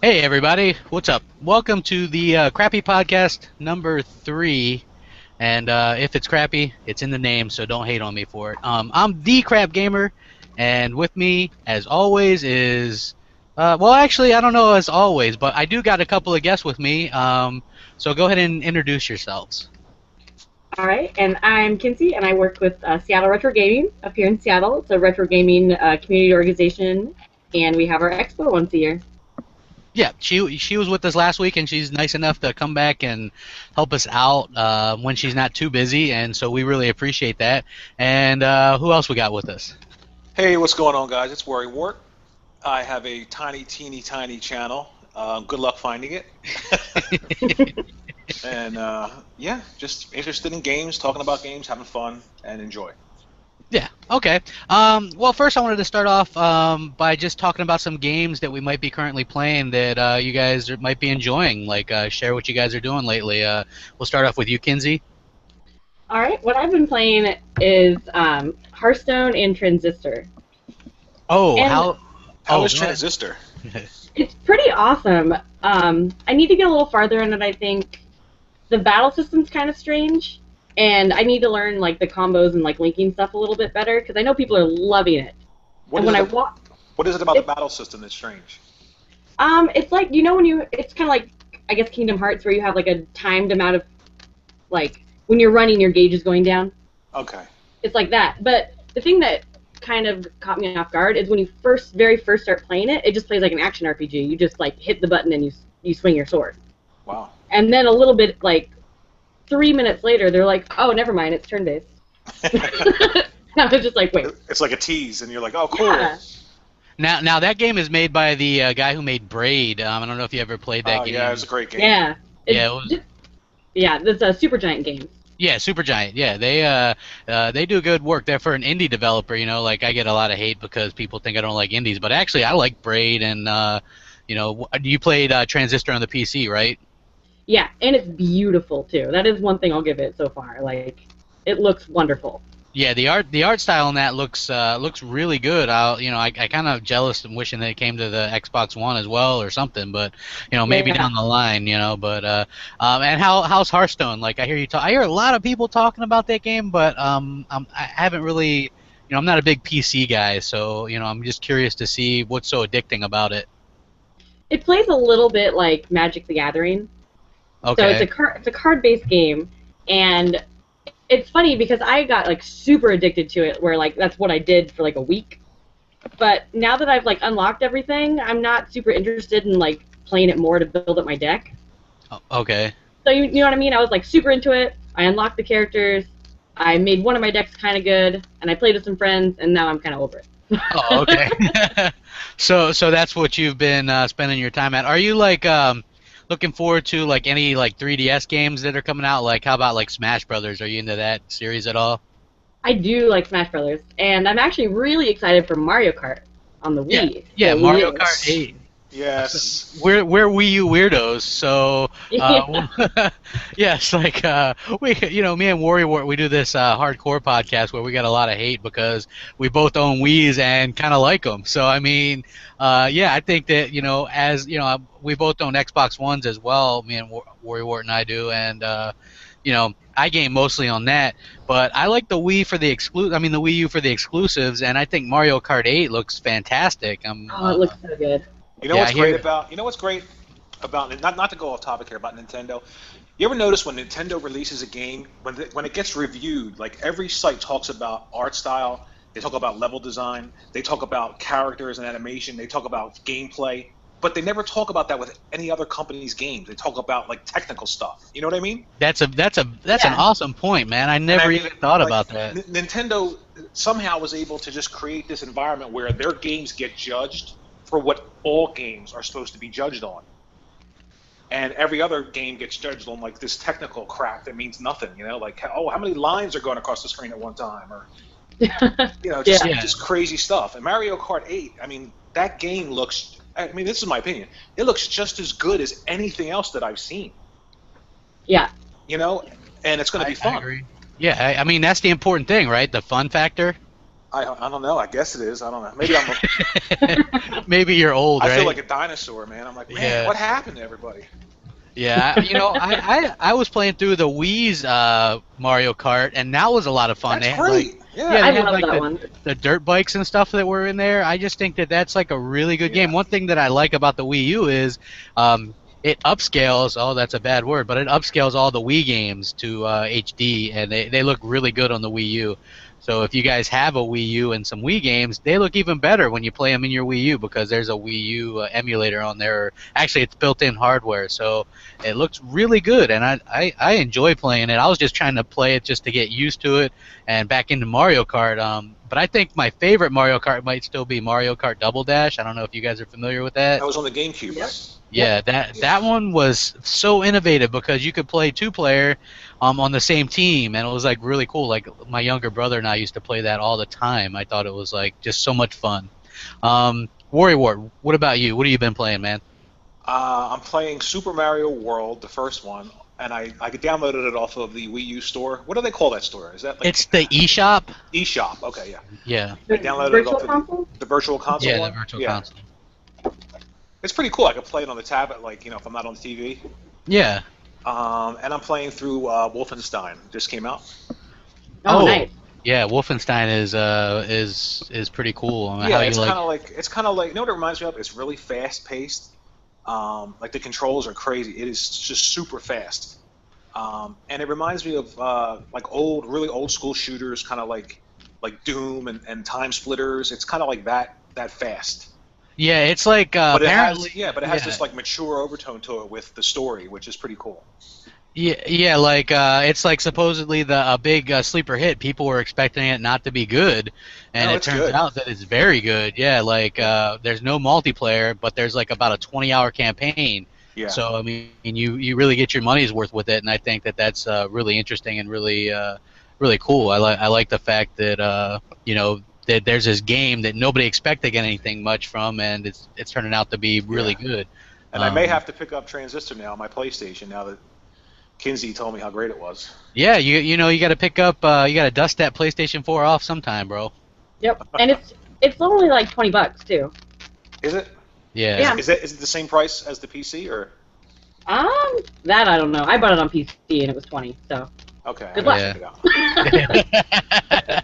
Hey everybody, what's up? Welcome to the Crappy Podcast number 3. And if it's crappy, it's in the name, so don't hate on me for it. I'm the Crap Gamer, and with me, as always, is well, actually, I don't know as always, but I do got a couple of guests with me. So go ahead and introduce yourselves. All right, and I'm Kinsey, and I work with Seattle Retro Gaming up here in Seattle. It's a retro gaming community organization, and we have our expo once a year. Yeah, she was with us last week, and she's nice enough to come back and help us out when she's not too busy, and so we really appreciate that. And who else we got with us? Hey, what's going on, guys? It's W0RRYWART. I have a tiny, teeny, tiny channel. Good luck finding it. And yeah, just interested in games, talking about games, having fun, and enjoy. Yeah, okay. Well, first I wanted to start off by just talking about some games that we might be currently playing that you guys might be enjoying. Like, share what you guys are doing lately. We'll start off with you, Kinsey. All right, what I've been playing is Hearthstone and Transistor. Oh, And How is go ahead. Transistor? It's pretty awesome. I need to get a little farther in it, I think. The battle system's kind of strange, and I need to learn like the combos and like linking stuff a little bit better, because I know people are loving it. What And is when it, I walk, what is it about the battle system that's strange? it's like it's kind of like I guess Kingdom Hearts where you have like a timed amount of like when you're running your gauge is going down. Okay. It's like that. But the thing that kind of caught me off guard is when you very first start playing it, it just plays like an action RPG. You just like hit the button and you swing your sword. Wow. And then a little bit like 3 minutes later, they're like, oh, never mind, it's turn based. I was just like, wait. It's like a tease, and you're like, oh, cool. Yeah. Now that game is made by the guy who made Braid. I don't know if you ever played that game. Yeah, it's a great game. Yeah. Yeah, it was. Yeah, it's a Supergiant game. Yeah, Supergiant. Yeah, they do good work. They're for an indie developer. Like I get a lot of hate because people think I don't like indies, but actually I like Braid. And you played Transistor on the PC, right? Yeah, and it's beautiful too. That is one thing I'll give it so far. Like, it looks wonderful. Yeah, the art style in that looks really good. I kind of jealous and wishing that it came to the Xbox One as well or something, but maybe Yeah. down the line, but and how's Hearthstone? Like I hear a lot of people talking about that game, but I haven't really, I'm not a big PC guy, so I'm just curious to see what's so addicting about it. It plays a little bit like Magic the Gathering. Okay. So it's a card-based game, and it's funny because I got like super addicted to it, where like that's what I did for like a week. But now that I've like unlocked everything, I'm not super interested in like playing it more to build up my deck. Okay. So you know what I mean? I was like super into it. I unlocked the characters. I made one of my decks kind of good, and I played with some friends, and now I'm kind of over it. Oh, okay. So that's what you've been spending your time at. Are you like looking forward to like any like 3DS games that are coming out? Like how about like Smash Brothers? Are you into that series at all? I do like Smash Brothers, and I'm actually really excited for Mario Kart on the Wii. Yeah, The Mario Wii. Kart 8. Yes. We're Wii U weirdos, so yes, like we, me and W0RRYWART, we do this hardcore podcast where we got a lot of hate because we both own Wii's and kind of like them. So I mean, yeah, I think that as we both own Xbox Ones as well. Me and W0RRYWART and I do, and I game mostly on that, but I like the Wii for the the Wii U for the exclusives, and I think Mario Kart 8 looks fantastic. Oh, it looks so good. You know Yeah, what's I hear great it. about you know what's great about not to go off topic here about Nintendo. You ever notice when Nintendo releases a game, when it gets reviewed, like every site talks about art style, they talk about level design, they talk about characters and animation, they talk about gameplay, but they never talk about that with any other company's games. They talk about like technical stuff. You know what I mean? That's an Yeah. awesome point, man. I never even thought like, about that. Nintendo somehow was able to just create this environment where their games get judged for what all games are supposed to be judged on. And every other game gets judged on like this technical crap that means nothing, like how many lines are going across the screen at one time, or just Yeah. just crazy stuff. And Mario Kart 8, I mean, that game looks. I mean, this is my opinion. It looks just as good as anything else that I've seen. Yeah. And it's going to be fun. I agree. Yeah, I mean that's the important thing, right? The fun factor. I don't know. I guess it is. I don't know. Maybe Maybe you're old, I right? feel like a dinosaur, man. I'm like, man, Yeah. what happened to everybody? Yeah, I was playing through the Wii's Mario Kart, and that was a lot of fun. That's They had like, great. yeah, Yeah. they I had love like that one. the dirt bikes and stuff that were in there. I just think that that's like a really good game. Yeah. One thing that I like about the Wii U is, it upscales. Oh, that's a bad word, but it upscales all the Wii games to HD, and they look really good on the Wii U. So if you guys have a Wii U and some Wii games, they look even better when you play them in your Wii U because there's a Wii U emulator on there. Actually, it's built-in hardware, so it looks really good, and I enjoy playing it. I was just trying to play it just to get used to it and back into Mario Kart. But I think my favorite Mario Kart might still be Mario Kart Double Dash. I don't know if you guys are familiar with that. That was on the GameCube, Yep. right? Yeah, that one was so innovative because you could play two-player on the same team, and it was like really cool. Like my younger brother and I used to play that all the time. I thought it was like just so much fun. WarRRYWART, what about you? What have you been playing, man? I'm playing Super Mario World, the first one, and I downloaded it off of the Wii U store. What do they call that store? Is that like It's the eShop. eShop? Okay, yeah. Yeah, I downloaded it Virtual off of console? the Virtual Console yeah, one. the virtual Yeah. console. It's pretty cool. I can play it on the tablet, like if I'm not on the TV. Yeah. And I'm playing through Wolfenstein. Just came out. Oh, nice. Yeah, Wolfenstein is pretty cool. I mean, Yeah, how you it's like? kind of like you know what it reminds me of? It's really fast paced. Like the controls are crazy. It is just super fast. And it reminds me of like really old school shooters, kind of like Doom and Time Splitters. It's kind of like that fast. Yeah, it's like But apparently. it has this like mature overtone to it with the story, which is pretty cool. Yeah, like it's like supposedly a big sleeper hit. People were expecting it not to be good, and No, it it's turns good. out that it's very good. Yeah, like there's no multiplayer, but there's like about a 20-hour campaign. Yeah. So I mean, you really get your money's worth with it, and I think that that's really interesting and really cool. I like the fact that that there's this game that nobody expected to get anything much from, and it's turning out to be really good. And I may have to pick up Transistor now on my PlayStation now that Kinsey told me how great it was. Yeah, you got to pick up, you got to dust that PlayStation 4 off sometime, bro. Yep. And it's only like $20 too. Is it? Yeah. Yeah. Is it the same price as the PC or? That I don't know. I bought it on PC and it was 20. So. Okay. Good I'll luck. check it out.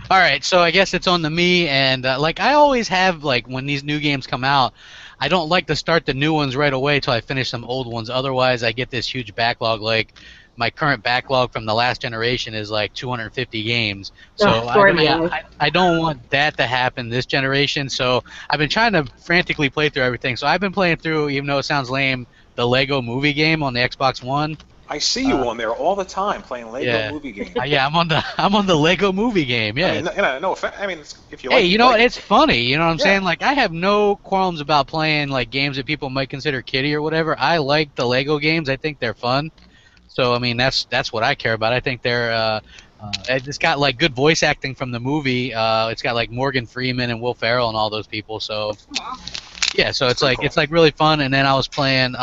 All right, so I guess it's on to me, and like I always have, like when these new games come out, I don't like to start the new ones right away till I finish some old ones. Otherwise, I get this huge backlog. Like my current backlog from the last generation is like 250 games. So I don't want that to happen this generation. So I've been trying to frantically play through everything. So I've been playing through, even though it sounds lame, the Lego Movie game on the Xbox One. I see you on there all the time playing Lego movie games. Yeah, I'm on the Lego Movie game. Yeah. No offense. I mean, if you like. Hey, you know what? It's funny. You know what I'm Yeah. saying? Like, I have no qualms about playing like games that people might consider kiddie or whatever. I like the Lego games. I think they're fun. So I mean, that's what I care about. I think they're. It's got like good voice acting from the movie. It's got like Morgan Freeman and Will Ferrell and all those people. So yeah, so it's like cool. it's like really fun. And then I was playing.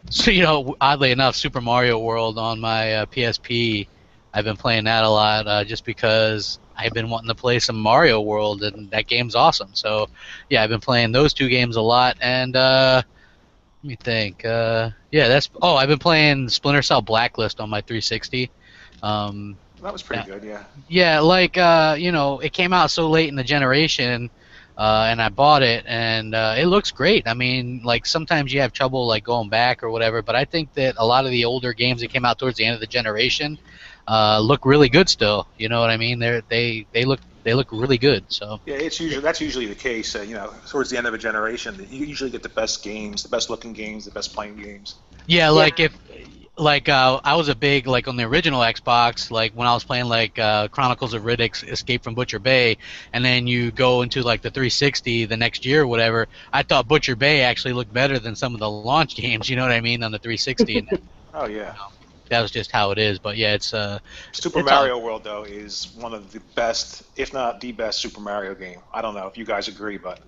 So oddly enough, Super Mario World on my PSP. I've been playing that a lot just because I've been wanting to play some Mario World, and that game's awesome. So yeah, I've been playing those two games a lot. And let me think. Yeah, I've been playing Splinter Cell Blacklist on my 360. That was pretty good. Yeah. Yeah, like it came out so late in the generation. And I bought it, and it looks great. I mean, like sometimes you have trouble like going back or whatever, but I think that a lot of the older games that came out towards the end of the generation look really good still. You know what I mean? They look really good. So Yeah, that's usually the case. Towards the end of a generation, you usually get the best games, the best looking games, the best playing games. yeah, like if. Like I was a big like on the original Xbox, like when I was playing like Chronicles of Riddick's Escape from Butcher Bay, and then you go into like the 360 the next year or whatever. I thought Butcher Bay actually looked better than some of the launch games. You know what I mean on the 360. And Oh yeah. that was just how it is. But yeah, it's Super it's Mario World though is one of the best, if not the best, Super Mario game. I don't know if you guys agree, but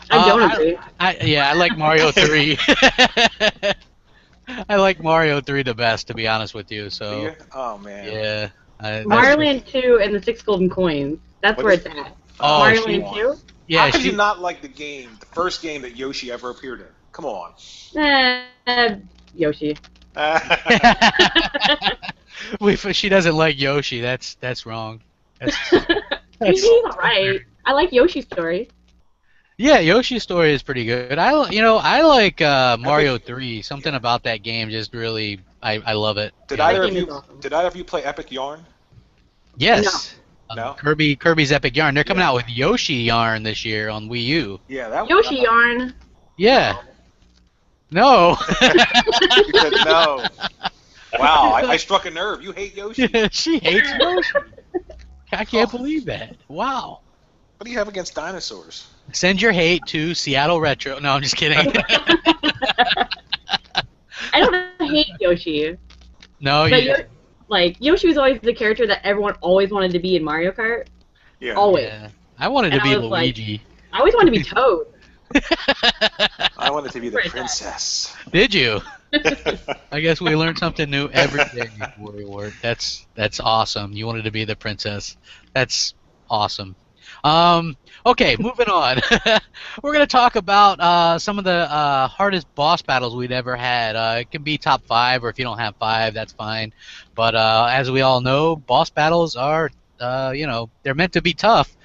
I don't agree. I like Mario 3. I like Mario 3 the best, to be honest with you. So oh man. yeah. Mario Land 2 and the 6 golden coins. That's What where is- it's at. Oh, Mario she- Land 2? Yeah, How could she, you not like the game, the first game that Yoshi ever appeared in? Come on. Yoshi. she doesn't like Yoshi. That's wrong. That's, I mean, he's alright. I like Yoshi's story. yeah, Yoshi's story is pretty good. I like Mario 3. Something about that game just really, I love it. Did You know? either of game you is awesome. did either of you play Epic Yarn? Yes. No? Kirby's Epic Yarn. They're coming Yeah. out with Yoshi Yarn this year on Wii U. Yeah, that Yoshi Yarn. Yeah. No. You said no. Wow, I struck a nerve. You hate Yoshi. She hates Yoshi. I can't believe that. Wow. What do you have against dinosaurs? Send your hate to Seattle Retro. No, I'm just kidding. I don't hate Yoshi. No, But you. Yoshi was always the character that everyone always wanted to be in Mario Kart. Yeah. Always. Yeah. I wanted to And be I was like- Luigi. I always wanted to be Toad. I wanted to be the Right. princess. Did you? I guess we learn something new every day, WRRYWART. That's awesome. You wanted to be the princess. That's awesome. Okay, moving on. We're going to talk about some of the hardest boss battles we've ever had. It can be top 5, or if you don't have 5, that's fine. But as we all know, boss battles are, they're meant to be tough.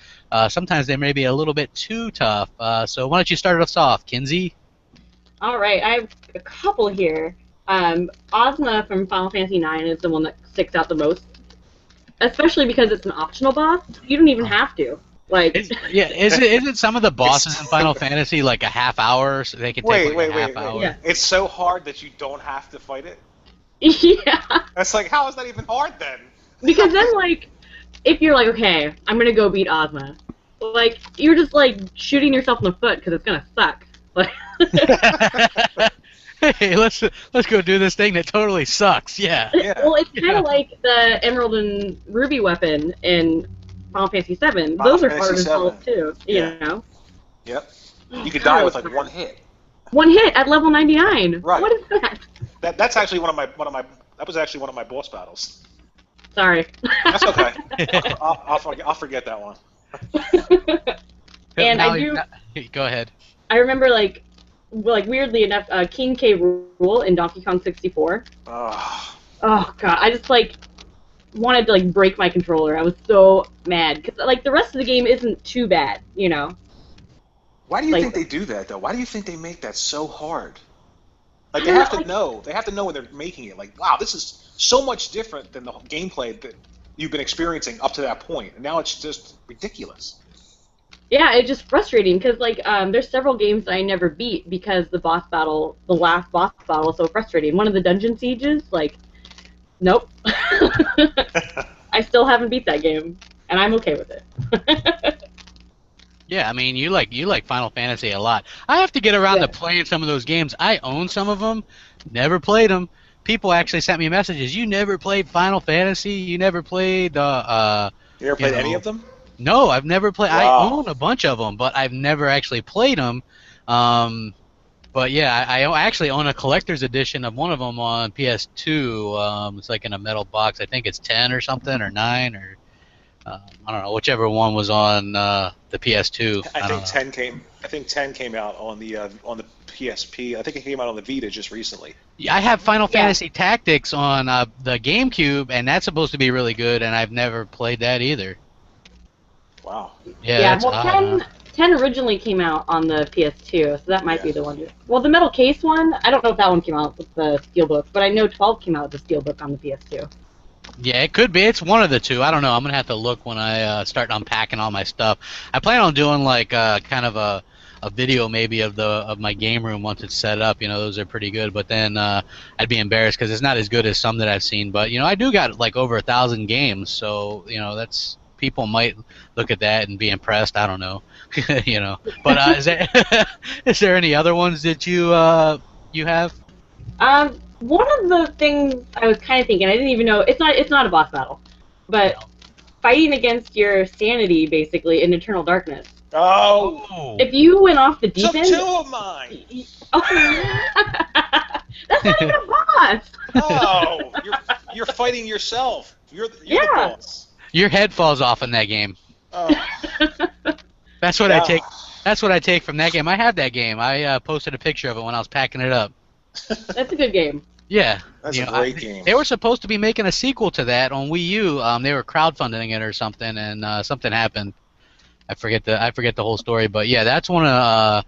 Sometimes they may be a little bit too tough. So why don't you start us off, Kinsey? All right, I have a couple here. Ozma from Final Fantasy IX is the one that sticks out the most, especially because it's an optional boss. You don't even have to. Isn't some of the bosses in Final Fantasy like a half hour? So they can take Wait. a half hour. Yeah. It's so hard that you don't have to fight it? Yeah, That's like, how is that even hard then? because then if you're like, okay, I'm gonna go beat Ozma, you're just shooting yourself in the foot because it's gonna suck. Hey, let's go do this thing that totally sucks. Yeah. Yeah. Well, it's kind of like the Emerald and Ruby weapon in Final Fantasy VII. Those are hard as hell too. Yeah. You know. Yep. You could die with one hit. One hit at level 99. Right. What is that? That's actually one of my that was actually one of my boss battles. Sorry. That's okay. I'll forget that one. And Now I do. Go ahead. I remember weirdly enough, King K. Rool in Donkey Kong 64. Oh, Oh god, I just wanted to break my controller. I was so mad because the rest of the game isn't too bad, you know. why do you Like- think they do that though? Why do you think they make that so hard? They I don't have know, to know. They have to know when they're making it. Wow, this is so much different than the gameplay that you've been experiencing up to that point, and now it's just ridiculous. Yeah, it's just frustrating because there's several games that I never beat because the last boss battle, is so frustrating. One of the dungeon sieges, nope. I still haven't beat that game, and I'm okay with it. Yeah, I mean, you like Final Fantasy a lot. I have to get around Yeah. to playing some of those games. I own some of them, never played them. People actually sent me messages. You never played Final Fantasy? You never played the? You ever played know, any of them? No, I've never played. I Wow. own a bunch of them, but I've never actually played them. But yeah, I actually own a collector's edition of one of them on PS2. It's in a metal box. I think it's 10 or something, or 9, or I don't know, whichever one was on the PS2. I don't think know. 10 came out on the PSP. I think it came out on the Vita just recently. Yeah, I have Final Yeah. Fantasy Tactics on the GameCube, and that's supposed to be really good, and I've never played that either. Wow. Yeah, Yeah, that's well, odd, 10 originally came out on the PS2, so that might be Yeah. the one. Well, the Metal Case one, I don't know if that one came out with the Steelbook, but I know 12 came out with the Steelbook on the PS2. Yeah, it could be. It's one of the two. I don't know. I'm gonna have to look when I start unpacking all my stuff. I plan on doing kind of a video maybe of my game room once it's set up. Those are pretty good. But then I'd be embarrassed because it's not as good as some that I've seen. But I do got over 1,000 games, so that's people might look at that and be impressed. I don't know, But is there any other ones that you have? One of the things I was kind of thinking, I didn't even know, it's not a boss battle, but fighting against your sanity, basically, in Eternal Darkness. Oh, If you went off the deep took end... 2 of mine. Oh. That's not even a boss! Oh, you're fighting yourself. You're the Yeah. boss. Your head falls off in that game. Oh, That's what I yeah, take. That's what I take from that game. I have that game. I posted a picture of it when I was packing it up. That's a good game. Yeah, that's you a know, great game. they were supposed to be making a sequel to that on Wii U. They were crowdfunding it or something, and something happened. I forget the whole story, but yeah, that's one of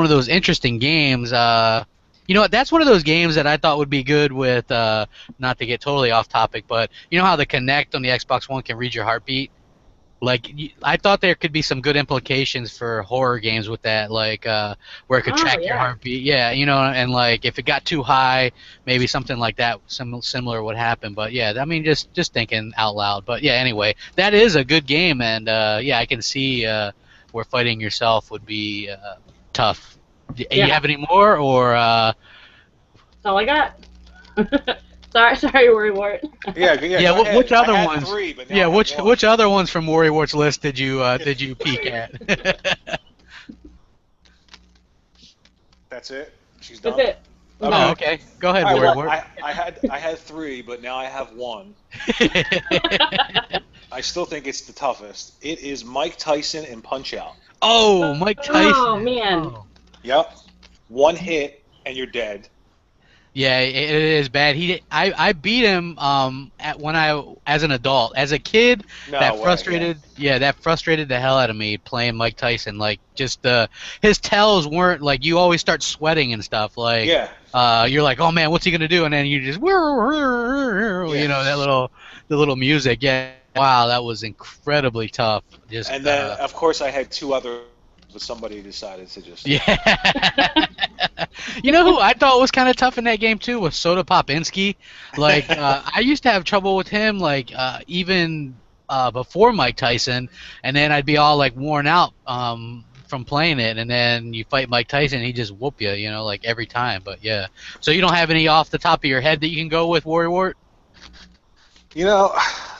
those interesting games. You know what? That's one of those games that I thought would be good with not to get totally off topic, but you know how the Kinect on the Xbox One can read your heartbeat? Like I thought there could be some good implications for horror games with that, like where it could Oh track your yeah. heartbeat. Yeah, you know, and like if it got too high, maybe something like that, similar would happen. But yeah, I mean, just thinking out loud. But yeah, anyway, that is a good game, and yeah, I can see where fighting yourself would be tough. You Yeah. have any more, or That's all I got. sorry, Worry Wart. Yeah, yeah. yeah, Go ahead. which I other had ones? three, but now Yeah, I have one. which other ones from Warrior's list did you peek at? That's it. She's That's done. it. Oh, Okay. Mhm. okay. Go ahead, All right. Warrior Well, Wart. I had three, but now I have one. I still think it's the toughest. It is Mike Tyson in Punch Out. Oh, Mike Oh Tyson. man. Oh. Yep. One hit and you're dead. Yeah, it is bad. I beat him when I as an adult. As a kid, No way. Yeah. that frustrated the hell out of me playing Mike Tyson. Like just his tells weren't like you always start sweating and stuff. Like Yeah. you're like, oh man, what's he gonna do? And then you just Yeah. you know the little music. Yeah, wow, that was incredibly tough. Just And then, of course, I had two other, but somebody decided to just. yeah. You know who I thought was kind of tough in that game too was Soda Popinski. Like I used to have trouble with him, like even before Mike Tyson, and then I'd be all like worn out from playing it, and then you fight Mike Tyson, he just whoop you, you know, like every time. But yeah, so you don't have any off the top of your head that you can go with, Warrior Wart? You know,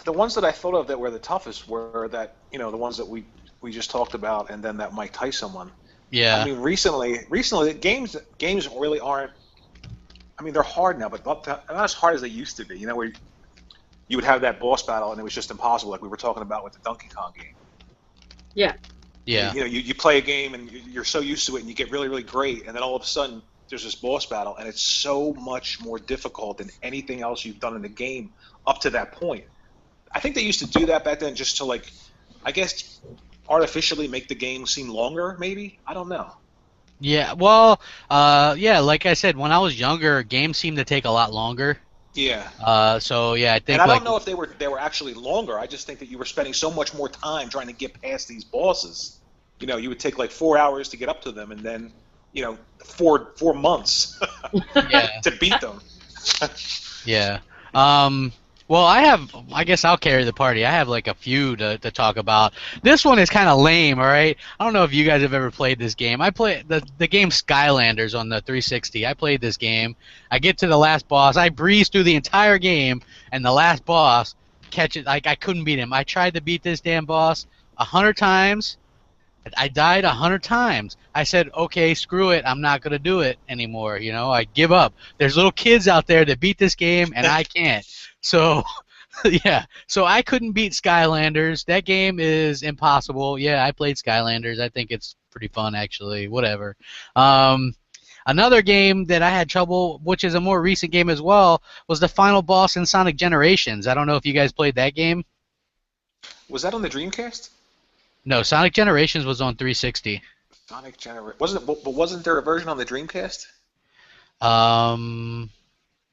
the ones that I thought of that were the toughest were that, the ones that we just talked about, and then that Mike Tyson one. I Yeah, mean, recently, games really aren't. I mean, they're hard now, but not as hard as they used to be. Where you would have that boss battle and it was just impossible, like we were talking about with the Donkey Kong game. Yeah. yeah, You play a game and you're so used to it and you get really, really great, and then all of a sudden there's this boss battle and it's so much more difficult than anything else you've done in the game up to that point. I think they used to do that back then just to, like, I guess, artificially make the game seem longer, maybe? I don't know. yeah. Well, yeah, like I said, when I was younger, games seemed to take a lot longer. Yeah. So yeah, I And think I like don't know if they were actually longer. I just think that you were spending so much more time trying to get past these bosses. You would take like 4 hours to get up to them, and then, 4 months yeah. to beat them. Yeah. Well, I guess I'll carry the party. I have like a few to talk about. This one is kind of lame, all right? I don't know if you guys have ever played this game. I play the game Skylanders on the 360. I played this game. I get to the last boss. I breeze through the entire game, and the last boss catches. Like I couldn't beat him. I tried to beat this damn boss 100 times. I died 100 times. I said, okay, screw it. I'm not gonna do it anymore. I give up. There's little kids out there that beat this game, and I can't. So, yeah. So I couldn't beat Skylanders. That game is impossible. Yeah, I played Skylanders. I think it's pretty fun, actually. Whatever. Um, Another game that I had trouble, which is a more recent game as well, was the final boss in Sonic Generations. I don't know if you guys played that game. Was that on the Dreamcast? No, Sonic Generations was on 360. Sonic wasn't there a version on the Dreamcast? Um,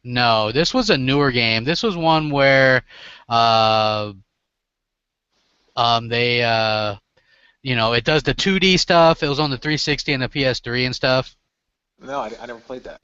no, this was a newer game. This was one where uh, they it does the 2D stuff. It was on the 360 and the PS3 and stuff. No, I never played that.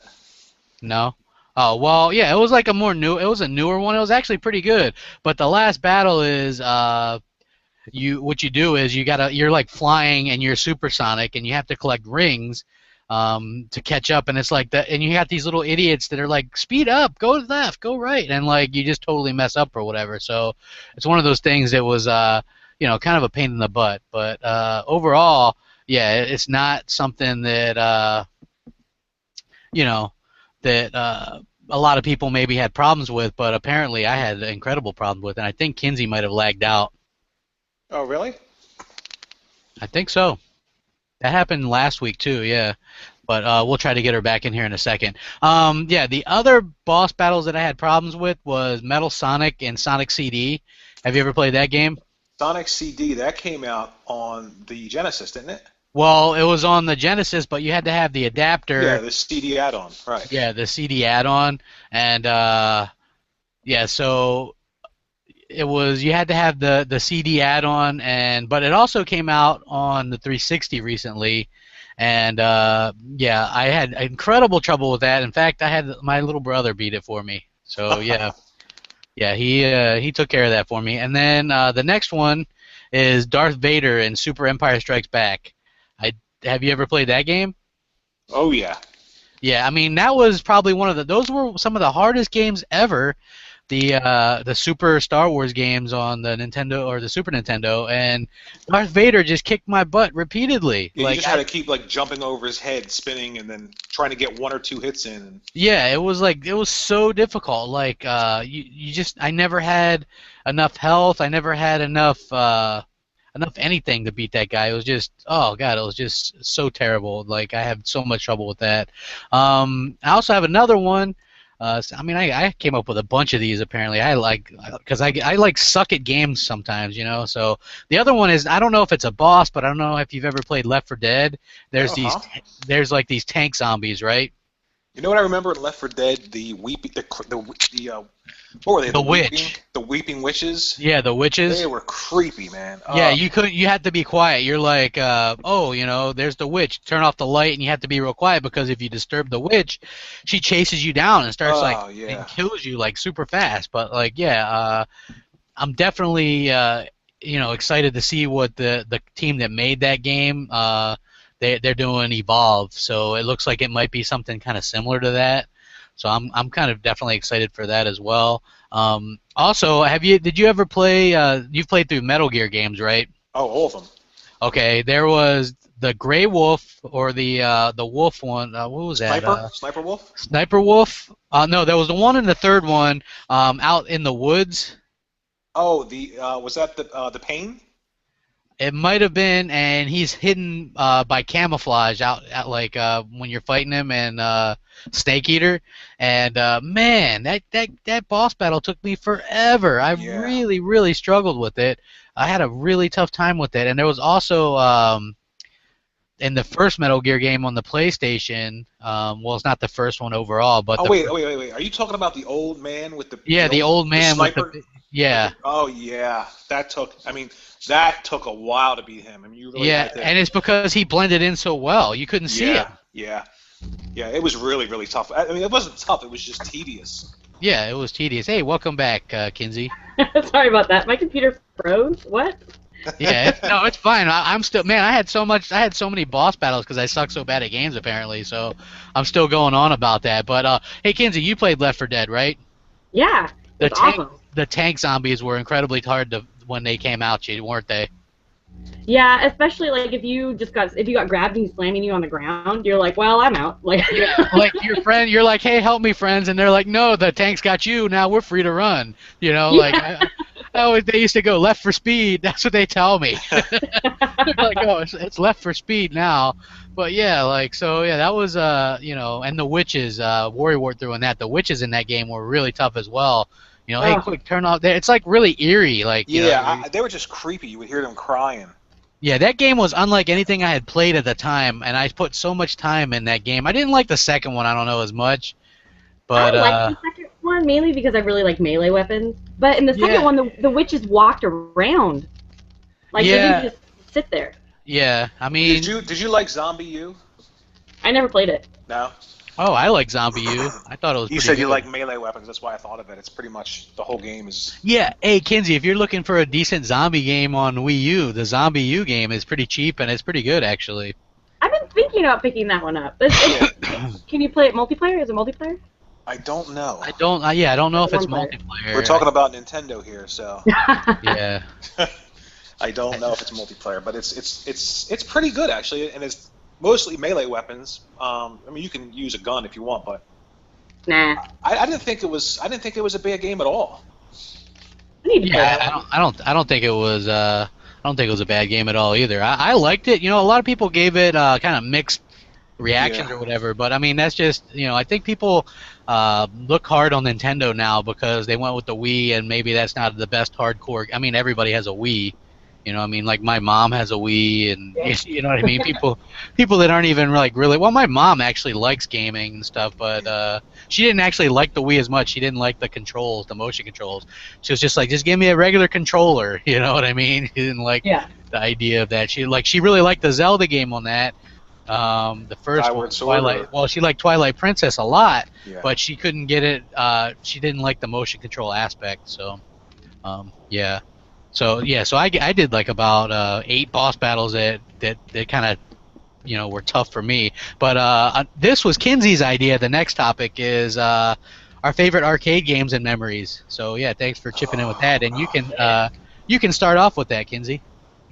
No. Oh well, yeah. It was like It was a newer one. It was actually pretty good. But the last battle is what you do is you're like flying and you're supersonic and you have to collect rings to catch up, and it's like that, and you got these little idiots that are like speed up, go left, go right, and like you just totally mess up or whatever. So it's one of those things that was kind of a pain in the butt, but overall, yeah, it's not something that you know that a lot of people maybe had problems with, but apparently I had incredible problems with, and I think Kinsey might have lagged out. Oh, really? I think so. That happened last week too, yeah. But we'll try to get her back in here in a second. Yeah, the other boss battles that I had problems with was Metal Sonic and Sonic CD. Have you ever played that game? Sonic CD, that came out on the Genesis, didn't it? Well, it was on the Genesis, but you had to have the Yeah, adapter. the CD add-on, right. Yeah, the CD add-on, and yeah, so it was you had to have the CD add-on, and but it also came out on the 360 recently, and yeah, I had incredible trouble with that. In fact, I had my little brother beat it for me. So yeah, yeah, he took care of that for me. And then the next one is Darth Vader in Super Empire Strikes Back. I Have you ever played that game? Oh, yeah. Yeah, I mean that was probably one of those were some of the hardest games ever. The Super Star Wars games on the Nintendo or the Super Nintendo, and Darth Vader just kicked my butt repeatedly. Yeah, you Like just had to keep like jumping over his head, spinning, and then trying to get 1 or 2 hits in. yeah, it was so difficult. Like you just I never had enough health. I never had enough anything to beat that guy. It was just, oh god, it was just so terrible. Like I have so much trouble with that. I also have another one. I mean, I came up with a bunch of these apparently. I like because I like suck at games sometimes, you know. So the other one is I don't know if it's a boss, but I don't know if you've ever played Left 4 Dead. Uh-huh. There's like these tank zombies, right? You know what I remember in Left 4 Dead? The weeping, what were they? The witch. The weeping witches. Yeah, the witches. They were creepy, man. Yeah, you had to be quiet. You're like, oh, you know, there's the witch. Turn off the light, and you have to be real quiet because if you disturb the witch, she chases you down and starts and kills you like super fast. But like, yeah, I'm definitely excited to see what the team that made that game they're doing Evolve. So it looks like it might be something kind of similar to that. So I'm kind of definitely excited for that as well. Also, did you ever play? You've played through Metal Gear games, right? Oh, all of them. Okay, there was the Gray Wolf or the Wolf one. What was that? Sniper Wolf. Sniper Wolf. No, there was the one in the third one out in the woods. Oh, was that the Pain? It might have been, and he's hidden by camouflage out like when you're fighting him and Snake Eater. And man, that boss battle took me forever. I really struggled with it. I had a really tough time with it. And there was also in the first Metal Gear game on the PlayStation. Well, it's not the first one overall, but wait. Are you talking about the old man with the the old man with the yeah. Oh yeah, that took a while to beat him. I mean, you really had to, and it's because he blended in so well. You couldn't see him. Yeah. It was really tough. I mean, it wasn't tough. It was just tedious. Yeah, it was tedious. Hey, welcome back, Kinsey. Sorry about that. My computer froze. What? Yeah, no, it's fine. I'm still, man. I had so many boss battles because I suck so bad at games apparently. So I'm still going on about that. But hey, Kinsey, you played Left 4 Dead, right? Yeah, it's awesome. The tank zombies were incredibly hard when they came out, weren't they? Yeah, especially like if you got grabbed and he's slamming you on the ground, you're like, well, I'm out. Like, like your friend, you're like, hey, help me, friends, and they're like, no, the tank's got you. Now we're free to run. You know, like they used to go left for speed. That's what they tell me. Like, oh, it's left for speed now. But yeah, like so, yeah, that was and the witches, WRRYWART threw in that. The witches in that game were really tough as well. You know, hey, quick, turn off there. It's like really eerie, like they were just creepy. You would hear them crying. Yeah, that game was unlike anything I had played at the time, and I put so much time in that game. I didn't like the second one, I don't know as much, but I liked the second one mainly because I really like melee weapons. But in the second one, the witches walked around, like they didn't just sit there. Yeah, I mean, did you like Zombie U? I never played it. No. Oh, I like Zombie U. I thought it was. You said you like melee weapons. That's why I thought of it. It's pretty much the whole game is. Yeah. Hey, Kinsey, if you're looking for a decent zombie game on Wii U, the Zombie U game is pretty cheap and it's pretty good actually. I've been thinking about picking that one up. Can you play it multiplayer? Is it multiplayer? I don't know. I don't know if it's multiplayer. We're talking about Nintendo here, so. Yeah. I don't know if it's multiplayer, but it's pretty good actually, and it's mostly melee weapons. I mean, you can use a gun if you want, but nah. I didn't think it was a bad game at all. I don't think it was. don't think it was a bad game at all either. I liked it. A lot of people gave it kind of mixed reactions or whatever, but I mean that's just I think people look hard on Nintendo now because they went with the Wii, and maybe that's not the best hardcore. I mean everybody has a Wii. I mean, like my mom has a Wii, and you know what I mean. People that aren't even like really. Well, my mom actually likes gaming and stuff, but she didn't actually like the Wii as much. She didn't like the controls, the motion controls. She was just like, just give me a regular controller. You know what I mean? She didn't like the idea of that. She really liked the Zelda game on that. The first one, Twilight. Well, she liked Twilight Princess a lot, but she couldn't get it. She didn't like the motion control aspect. So, yeah. So I did like about 8 boss battles that kind of were tough for me. But this was Kinsey's idea. The next topic is our favorite arcade games and memories. So yeah, thanks for chipping in with that. And you can start off with that, Kinsey.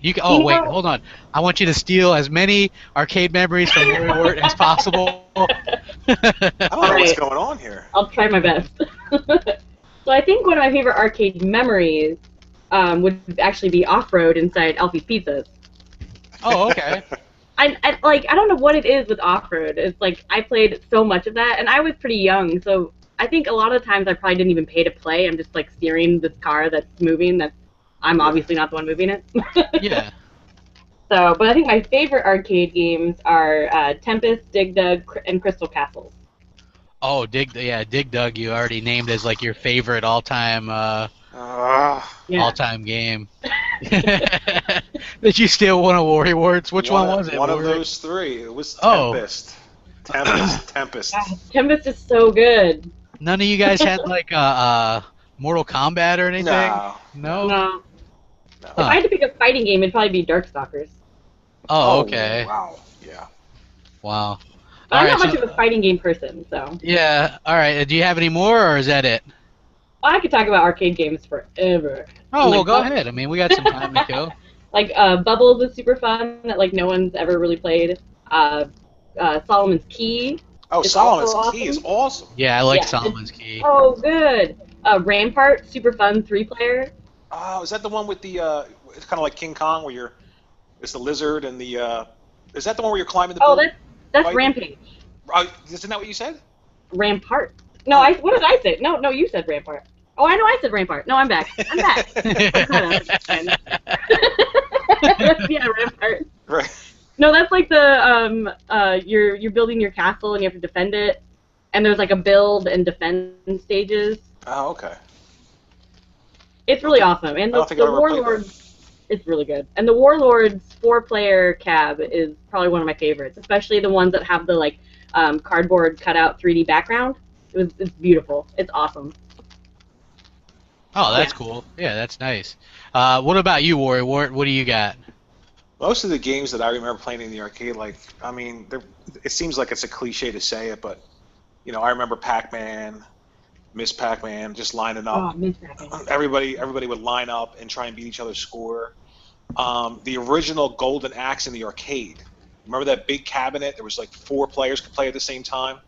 Wait, hold on. I want you to steal as many arcade memories from WRRYWART as possible. I don't know what's going on here. I'll try my best. So I think one of my favorite arcade memories would actually be off-road inside Alfie's Pizzas. Oh, okay. I don't know what it is with off-road. It's like I played so much of that, and I was pretty young, so I think a lot of times I probably didn't even pay to play. I'm just like steering this car that's moving. I'm obviously not the one moving it. Yeah. So, but I think my favorite arcade games are Tempest, Dig Dug, and Crystal Castles. Oh, Dig Dug. You already named as like your favorite all-time all-time game. Did you steal one of WRRYWART's? Which one was it? One of those 3. It was Tempest. Tempest. Yeah, Tempest is so good. None of you guys had like Mortal Kombat or anything? No. If I had to pick a fighting game, it'd probably be Darkstalkers. Oh, okay. Wow. Yeah. Wow. But I'm not much of a fighting game person, so. Yeah. All right. Do you have any more, or is that it? Well, I could talk about arcade games forever. Oh, well, go ahead. I mean, we got some time to kill. Like Bubbles is super fun that like no one's ever really played. Solomon's Key. Oh, Solomon's Key is awesome. Yeah, I like Solomon's Key. Oh, good. Rampart, super fun 3-player. Oh, is that the one with the? It's kind of like King Kong, where it's the lizard and the. Is that the one where you're climbing the? Oh, that's Rampage. Isn't that what you said? Rampart. No, what did I say? No, you said Rampart. Oh, I know I said Rampart. No, I'm back. Yeah, Rampart. Right. No, that's like the you're building your castle and you have to defend it, and there's like a build and defend stages. Oh, okay. It's really awesome, and the Warlords, it's really good. And the Warlords 4-player cab is probably one of my favorites, especially the ones that have the like cardboard cutout 3D background. It's beautiful. It's awesome. Oh, that's cool. Yeah, that's nice. What about you, WRRYWART? What do you got? Most of the games that I remember playing in the arcade, I mean, it seems like it's a cliche to say it, but I remember Pac-Man, Miss Pac-Man, just lining up. Oh, Miss Pac-Man. Everybody would line up and try and beat each other's score. The original Golden Axe in the arcade. Remember that big cabinet? There was like 4 players could play at the same time.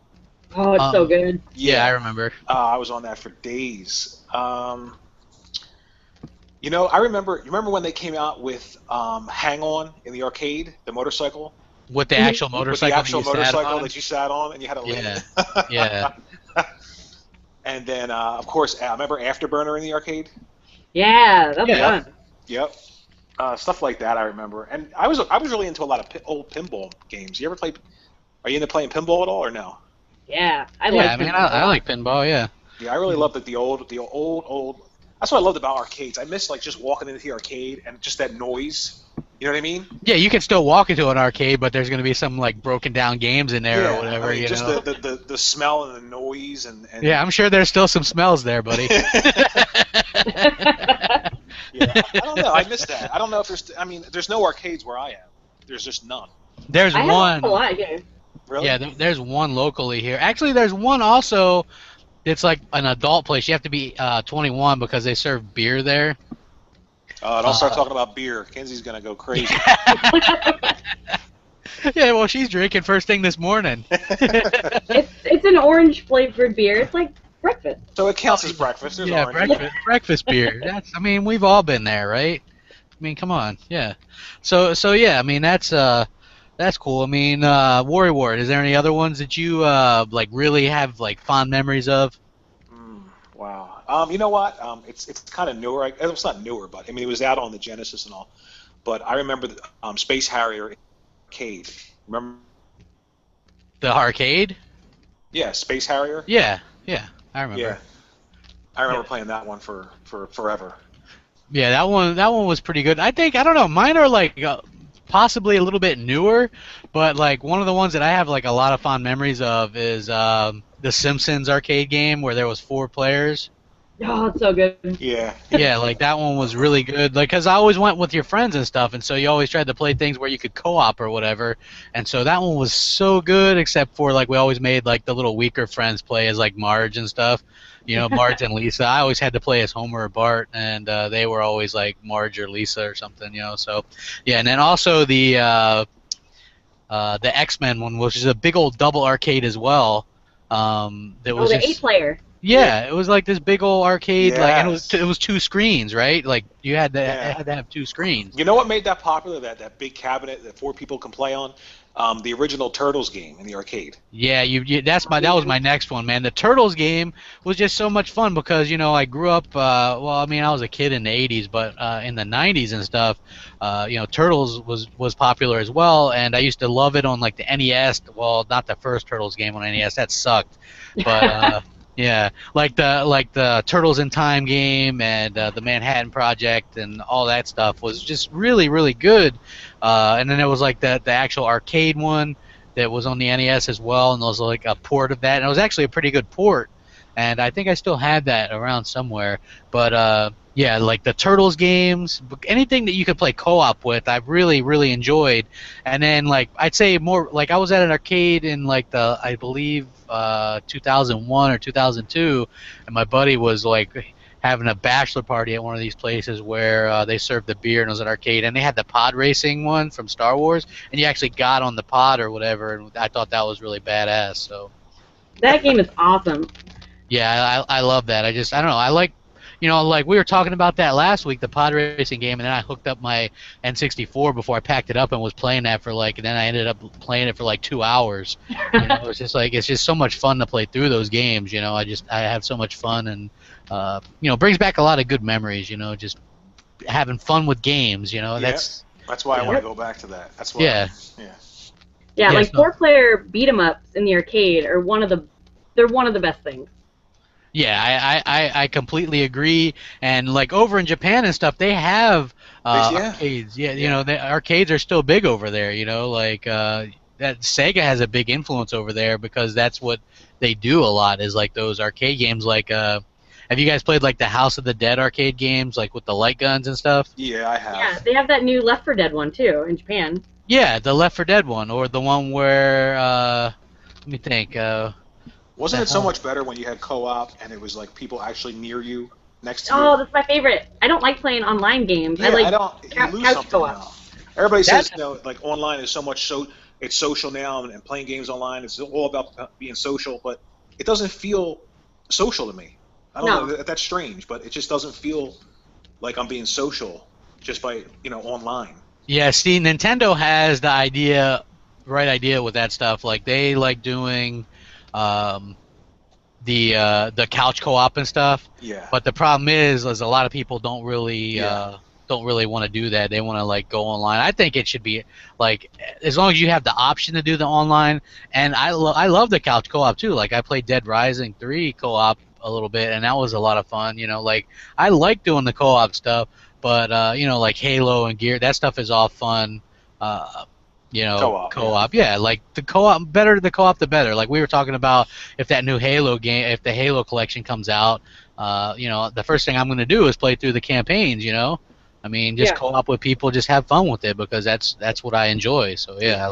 Oh, it's so good. Yeah, I remember. I was on that for days. I remember. You remember when they came out with Hang On in the arcade, the motorcycle? With the actual motorcycle. With the actual motorcycle that you sat on, and you had to land. Yeah. And then, of course, I remember Afterburner in the arcade. Yeah, that's fun. Yep. Stuff like that I remember. And I was really into a lot of old pinball games. You ever play? Are you into playing pinball at all, or no? Yeah, I like pinball. Yeah. Yeah, I really loved the old. That's what I loved about arcades. I miss just walking into the arcade and just that noise. You know what I mean? Yeah, you can still walk into an arcade, but there's going to be some like broken down games in there or whatever. I mean, just the smell and the noise and. Yeah, I'm sure there's still some smells there, buddy. Yeah, I don't know. I miss that. I don't know if there's. I mean, there's no arcades where I am. There's just none. There's one. Have a lot here. Really? Yeah, there's one locally here. Actually, there's one also. It's like an adult place. You have to be 21 because they serve beer there. Don't start talking about beer. Kinsey's gonna go crazy. Yeah, well, she's drinking first thing this morning. It's an orange flavored beer. It's like breakfast. So it counts as breakfast. There's yeah, orange. breakfast beer. I mean, we've all been there, right? mean, come on, yeah. So yeah, I mean that's cool. I mean, WarRRYWART. Is there any other ones that you like really have like fond memories of? Wow. You know what? It's kind of newer. It's not newer, but I mean, it was out on the Genesis and all. But I remember the Space Harrier arcade. Remember? The arcade? Yeah, Space Harrier. Yeah, yeah, I remember. Yeah, I remember playing that one for forever. Yeah, that one was pretty good. I think I don't know. Mine are like possibly a little bit newer, but like one of the ones that I have like a lot of fond memories of is the Simpsons arcade game where there was 4 players. Oh, it's so good. Yeah. Yeah, like that one was really good. Like, cause I always went with your friends and stuff, and so you always tried to play things where you could co-op or whatever. And so that one was so good, except for like we always made like the little weaker friends play as like Marge and stuff. You know, Marge and Lisa. I always had to play as Homer or Bart, and they were always like Marge or Lisa or something. You know, so yeah. And then also the X-Men one, which is a big old double arcade as well. That was the just 8-player. yeah, it was like this big old arcade, like, and Yes. it was 2 screens, right? Like you had to Yeah. it had to have 2 screens. You know what made that popular? That big cabinet that 4 people can play on. The original Turtles game in the arcade. Yeah, that was my next one, man. The Turtles game was just so much fun because I grew up. Well, I mean, I was a kid in the '80s, but in the '90s and stuff, Turtles was popular as well, and I used to love it on like the NES. Well, not the first Turtles game on NES, that sucked, but. Yeah, like the Turtles in Time game and the Manhattan Project and all that stuff was just really really good. And then there was like the actual arcade one that was on the NES as well, and there was like a port of that, and it was actually a pretty good port. And I think I still had that around somewhere. But yeah, like the Turtles games, anything that you could play co-op with, I really really enjoyed. And then like I'd say more like I was at an arcade in like I believe 2001 or 2002, and my buddy was like having a bachelor party at one of these places where they served the beer and it was an arcade, and they had the pod racing one from Star Wars, and you actually got on the pod or whatever, and I thought that was really badass. So That game is awesome. yeah, I love that. I don't know. I like, like we were talking about that last week, the pod racing game, and then I hooked up my N64 before I packed it up and was playing that for like, and then I ended up playing it for like 2 hours. It's just like it's just so much fun to play through those games. I have so much fun, and brings back a lot of good memories. Just having fun with games. That's why I want to go back to that. That's why. Yeah. Yeah. Yeah, Yeah, like so- 4-player beat 'em ups in the arcade are one of the best things. Yeah, I completely agree. And like over in Japan and stuff, they have Yeah. arcades. Yeah, Yeah. the arcades are still big over there. Like that Sega has a big influence over there because that's what they do a lot is like those arcade games. Like, have you guys played like the House of the Dead arcade games, like with the light guns and stuff? Yeah, I have. Yeah, they have that new Left 4 Dead one too in Japan. Yeah, the Left 4 Dead one, or the one where let me think. Wasn't it so hell? much better when you had co-op and it was like people actually near you, next to Oh, you? that's my favorite. I don't like playing online games. Yeah, I like don't. You lose couch something co-op. now. Everybody says, That's- like online is so much it's social now, and playing games online is all about being social, but it doesn't feel social to me. I don't No. know. That's strange, but it just doesn't feel like I'm being social just by online. Yeah, see, Nintendo has the right idea with that stuff. Like they like doing um, the couch co-op and stuff. Yeah. But the problem is a lot of people Yeah. don't really want to do that. They want to like go online. I think it should be like as long as you have the option to do the online. And I love the couch co-op too. Like I played Dead Rising 3 co-op a little bit, and that was a lot of fun. Like I like doing the co-op stuff, but like Halo and Gear, that stuff is all fun. Co-op. Yeah, like the co-op, the co-op, the better. Like we were talking about, if that new Halo game, if the Halo collection comes out, the first thing I'm going to do is play through the campaigns. I mean, just Yeah. co-op with people, just have fun with it because that's what I enjoy. So yeah,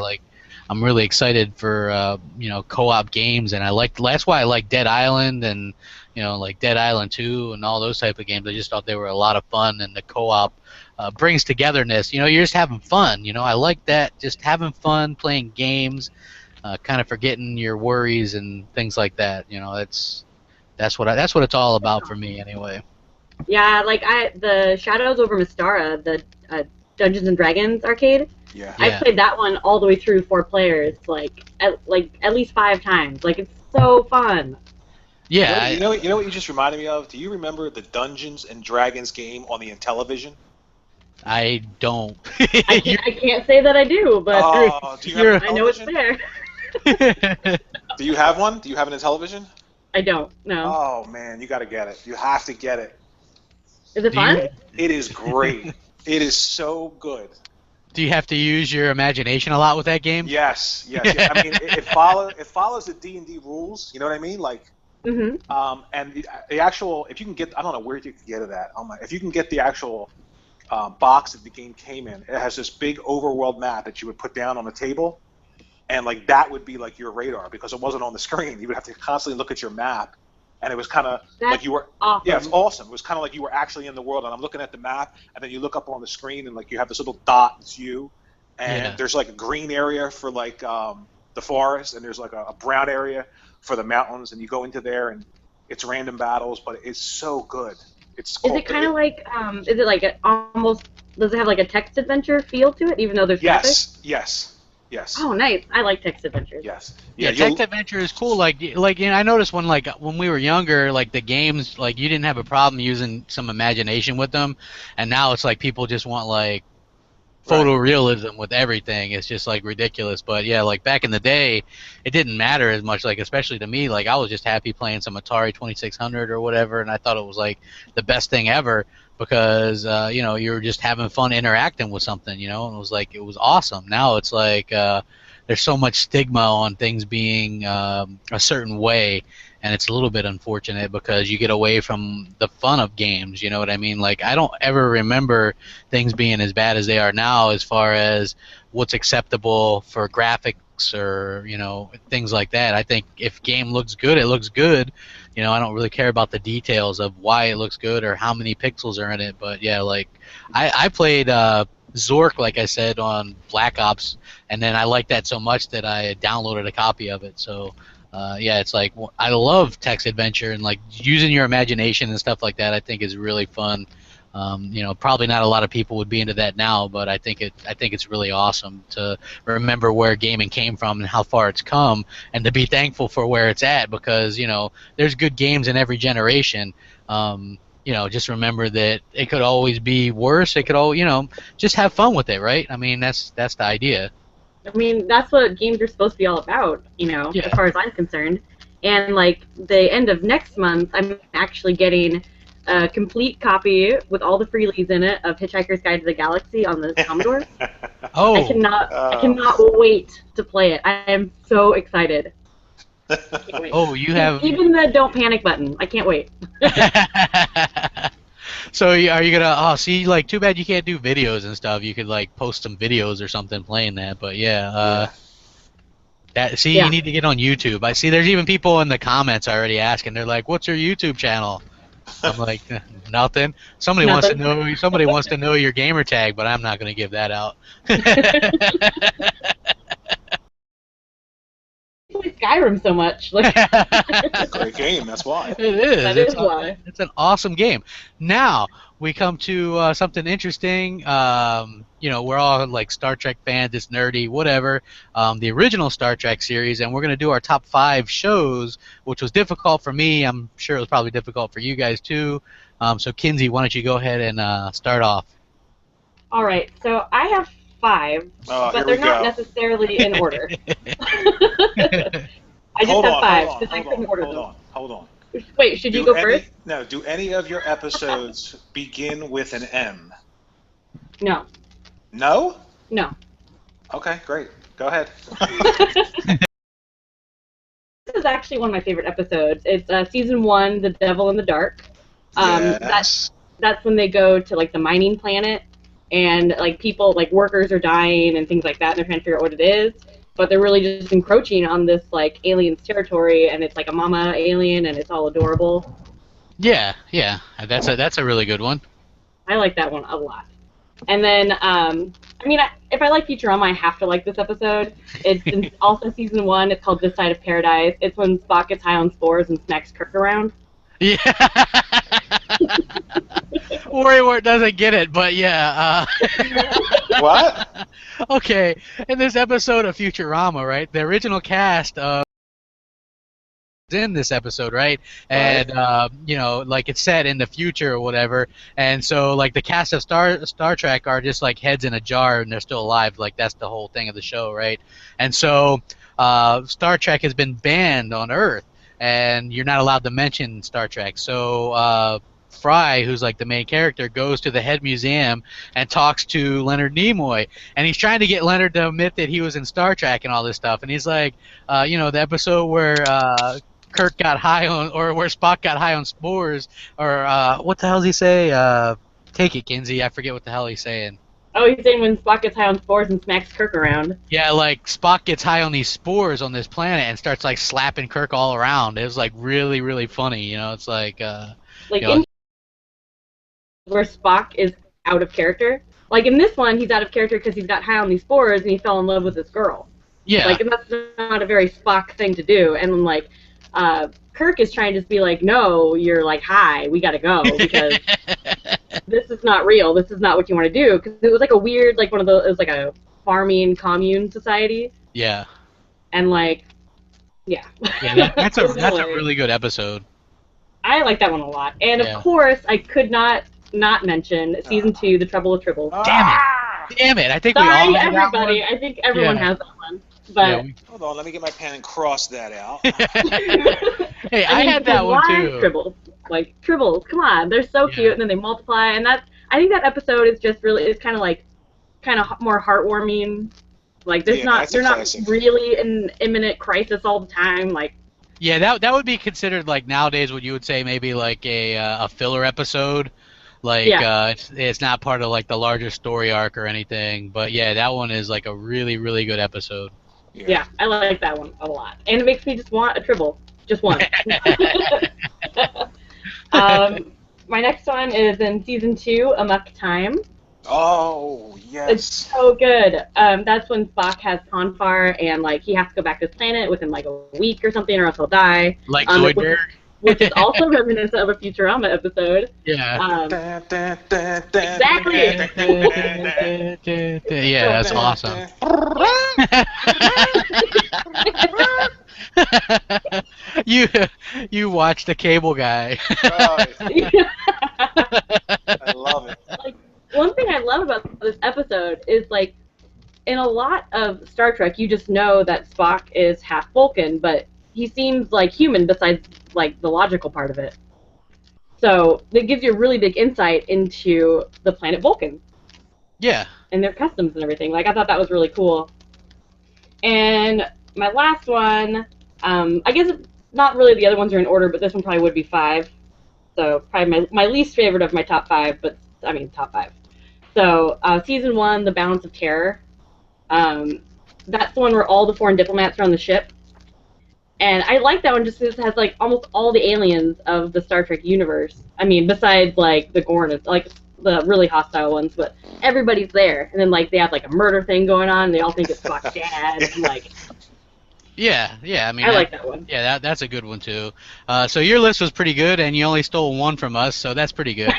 I'm really excited for co-op games, and that's why I like Dead Island and like Dead Island 2 and all those type of games. I just thought they were a lot of fun, and the co-op brings togetherness. You're just having fun. I like that, just having fun playing games, kind of forgetting your worries and things like that. That's what it's all about for me anyway. Yeah, like the Shadows over Mystara, the Dungeons and Dragons arcade. Yeah. I played that one all the way through 4 players, at least 5 times. Like it's so fun. Yeah, You know what you just reminded me of? Do you remember the Dungeons and Dragons game on the Intellivision? I don't. I can't say that I do, but Oh, do you have an I know it's Intellivision? there. Do you have one? Do you have an Intellivision? I don't. No. Oh man, you got to get it. You have to get it. Is it Do you- fun? It is great. It is so good. Do you have to use your imagination a lot with that game? Yes, yes. Yeah. I mean, it follows the D&D rules. You know what I mean? Like, Mhm. and the actual, if you can get, I don't know where you can get it at. Oh my, if you can get the actual box that the game came in, it has this big overworld map that you would put down on the table, and like that would be like your radar because it wasn't on the screen. You would have to constantly look at your map, and it was kind of like you were. Awesome. Yeah, it's awesome. It was kind of like you were actually in the world, and I'm looking at the map, and then you look up on the screen, and like you have this little dot, it's you, and Yeah. there's like a green area for like the forest, and there's like a brown area for the mountains, and you go into there, and it's random battles, but it's so good. It's Is called, it kind of like is it like almost does it have like a text adventure feel to it even though there's graphics? yes, yes, yes, Oh, nice. I like text adventures. yes. Yeah, you'll- text adventure is cool. Like I noticed when we were younger, like the games, like you didn't have a problem using some imagination with them, and now it's like people just want like photorealism with everything. It's just like ridiculous. But yeah, like back in the day, it didn't matter as much. Like especially to me, like I was just happy playing some Atari 2600 or whatever, and I thought it was like the best thing ever because you know you were just having fun interacting with something, you know, and it was awesome. Now it's like there's so much stigma on things being a certain way. And it's a little bit unfortunate because you get away from the fun of games. You know what I mean? Like I don't ever remember things being as bad as they are now as far as what's acceptable for graphics or you know things like that. I think if game looks good, it looks good. You know, I don't really care about the details of why it looks good or how many pixels are in it. But yeah, like I played Zork, like I said, on Black Ops, and then I liked that so much that I downloaded a copy of it. So yeah, it's like I love text adventure and like using your imagination and stuff like that. I think is really fun. You know, probably not a lot of people would be into that now, but I think it's really awesome to remember where gaming came from and how far it's come, and to be thankful for where it's at because you know there's good games in every generation. You know, just remember that it could always be worse. It could you know, just have fun with it, right? I mean, that's the idea. I mean, that's what games are supposed to be all about, you know, Yeah. as far as I'm concerned. And like the end of next month, I'm actually getting a complete copy with all the freebies in it of Hitchhiker's Guide to the Galaxy on the Commodore. Oh, I cannot wait to play it. I am so excited. Can't wait. oh, you have. Even the don't panic button. I can't wait. So are you gonna? Oh, see, like, too bad you can't do videos and stuff. You could like post some videos or something playing that. But yeah, that see, Yeah. you need to get on YouTube. I see. There's even people in the comments already asking. They're like, "What's your YouTube channel?" I'm like, nothing. Somebody wants to know. Somebody wants to know your gamer tag, but I'm not gonna give that out. I play Skyrim so much. Like, It's a great game. That's why. It is. That It's is why. It's an awesome game. Now we come to something interesting. You know, we're all like Star Trek fans. It's nerdy, whatever. The original Star Trek series, and we're gonna do our top 5 shows, which was difficult for me. I'm sure it was probably difficult for you guys too. So Kinsey, why don't you go ahead and start off? all right, so I have 5, Oh, but here they're we not go. necessarily in order. I just Hold have on, 5 hold because I on, couldn't hold order on, them. hold on. Wait, should you Do go any- first? No, do any of your episodes begin with an M? No. No? No. Okay, great. Go ahead. This is actually one of my favorite episodes. It's season 1, The Devil in the Dark. Yes. That's when they go to like the mining planet, and like people, like workers are dying and things like that, and they're trying to figure out what it is. But they're really just encroaching on this like alien's territory, and it's like a mama alien, and it's all adorable. Yeah, that's a really good one. I like that one a lot. And then, I mean, if I like Futurama, I have to like this episode. It's also season 1. It's called This Side of Paradise. It's when Spock gets high on spores and smacks Kirk around. Yeah. Worrywart doesn't get it, but yeah. What? Okay, in this episode of Futurama, right? The original cast in this episode, right? Right. And you know, like it's set in the future or whatever. And so like the cast of Star Trek are just like heads in a jar and they're still alive. Like that's the whole thing of the show, right? And so Star Trek has been banned on Earth, and you're not allowed to mention Star Trek. So Fry, who's like the main character, goes to the head museum and talks to Leonard Nimoy, and he's trying to get Leonard to admit that he was in Star Trek and all this stuff. And he's like, you know, the episode where Kirk got high on, or where Spock got high on spores, or what the hell does he say? Take it, Kinsey. I forget what the hell he's saying. Oh, he's saying when Spock gets high on spores and smacks Kirk around. Yeah, like Spock gets high on these spores on this planet and starts like slapping Kirk all around. It was like really, really funny. You know, it's like Like you know, where Spock is out of character. Like in this one, he's out of character because he's got high on these spores and he fell in love with this girl. yeah. Like, and that's not a very Spock thing to do. And then, like, Kirk is trying to just be like, no, you're like high, we gotta go because this is not real. This is not what you want to do. Because it was like a weird, like one of those. It was like a farming commune society. Yeah. And like, yeah. Yeah, that's a It was that's a hilarious. really good episode. I like that one a lot. And Yeah. of course, I could not mention season 2, The Trouble with Tribbles. Damn it! I think we all Sorry, had that everybody. one. I think everyone Yeah. has that one. But Yeah, Hold on, let me get my pen and cross that out. Hey, I mean, had that one why too. Tribbles? Like Tribbles, come on, they're so Yeah. cute, and then they multiply, and that I think that episode is just really it's kind of more heartwarming. Like there's Yeah, not that's a they're not classic. really in imminent crisis all the time. Like Yeah, that would be considered like nowadays what you would say maybe like a filler episode. Like Yeah. it's not part of like the larger story arc or anything. But yeah, that one is like a really, really good episode. yeah, I like that one a lot, and it makes me just want a Tribble, just one. My next one is in season 2, Amok Time. Oh, It's yes. so good. That's when Spock has Ponfar, and like he has to go back to his planet within like a week or something, or else he'll die. Like Which- Zoidberg. Which is also reminiscent of a Futurama episode. Yeah. Exactly. Yeah, that's awesome. you watch the Cable Guy. I love it. Like, one thing I love about this episode is like, in a lot of Star Trek, you just know that Spock is half Vulcan, but he seems like human besides like the logical part of it. So it gives you a really big insight into the planet Vulcan Yeah. and their customs and everything. Like I thought that was really cool. And my last one, I guess not really the other ones are in order, but this one probably would be 5. So probably my least favorite of my top 5, but I mean top 5. So season 1, The Balance of Terror. That's the one where all the foreign diplomats are on the ship. And I like that one just because it has like almost all the aliens of the Star Trek universe. I mean, besides like the Gorn, like the really hostile ones, but everybody's there. And then like they have like a murder thing going on. And they all think it's Spock's dad. And, like Yeah. I mean, I like that one. Yeah, that's a good one too. So your list was pretty good, and you only stole one from us, so that's pretty good.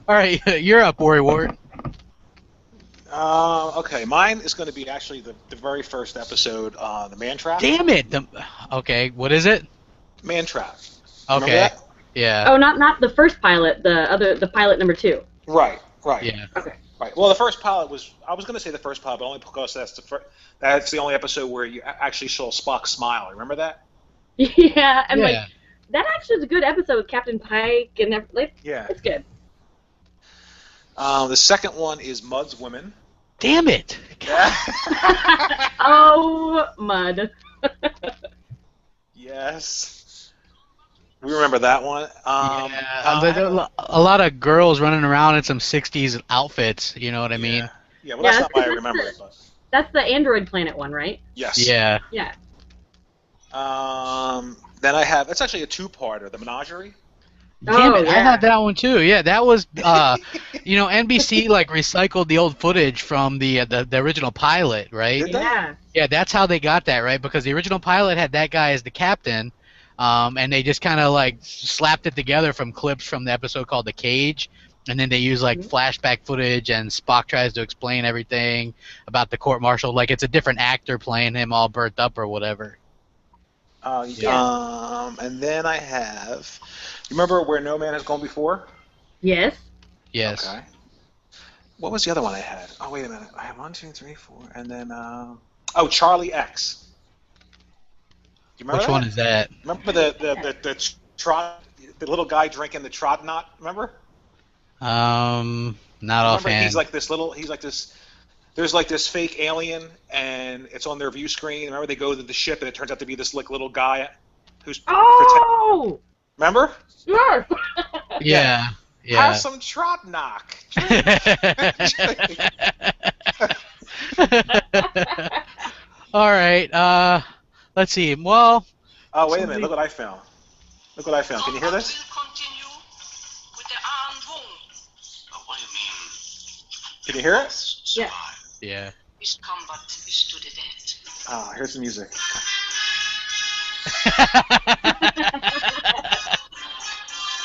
All right, you're up, Worrywart. Okay, mine is going to be actually the very first episode, the Man Trap. Damn it! Okay, what is it? Man Trap. Remember Okay. that? Yeah. Oh, not the first pilot. The pilot number 2. Right. Yeah. Okay. Right. Well, the first pilot was. I was going to say the first pilot, but only because that's the only episode where you actually saw Spock smile. Remember that? Yeah, and Yeah. like that actually is a good episode with Captain Pike and like Yeah. it's good. The second one is Mud's Women. Damn it! Oh, Mud. Yes. We remember that one. A lot of girls running around in some '60s outfits. You know what I mean? Yeah. Well, that's Yeah, not why I that's remember the- it, but That's the Android Planet one, right? yes. Yeah. Yeah. Then I have. It's actually a two-parter. The Menagerie. Damn Oh, it! I yeah. had that one too. Yeah, that was, you know, NBC like recycled the old footage from the original pilot, right? Did they? Yeah. Yeah, that's how they got that, right? Because the original pilot had that guy as the captain, and they just kind of like slapped it together from clips from the episode called The Cage. And then they use like flashback footage, and Spock tries to explain everything about the court martial. Like it's a different actor playing him all burnt up or whatever. And then I have. You remember Where No Man Has Gone Before? Yes. Yes. Okay. What was the other one I had? Oh, wait a minute. I have 1, 2, 3, 4, and then Charlie X. You remember Which that? one is that? Remember the trot, the little guy drinking the trot knot? Remember? Not offhand. He's like this. There's like this fake alien, and it's on their view screen. Remember, they go to the ship, and it turns out to be this like little guy who's. Oh. Remember? Sure. Yeah. Have some trot knock. All right. Let's see. Well. Oh, wait a minute. Look what I found. Look what I found. Can you hear this? Can you hear it? Yeah. Yeah. Oh, here's the music.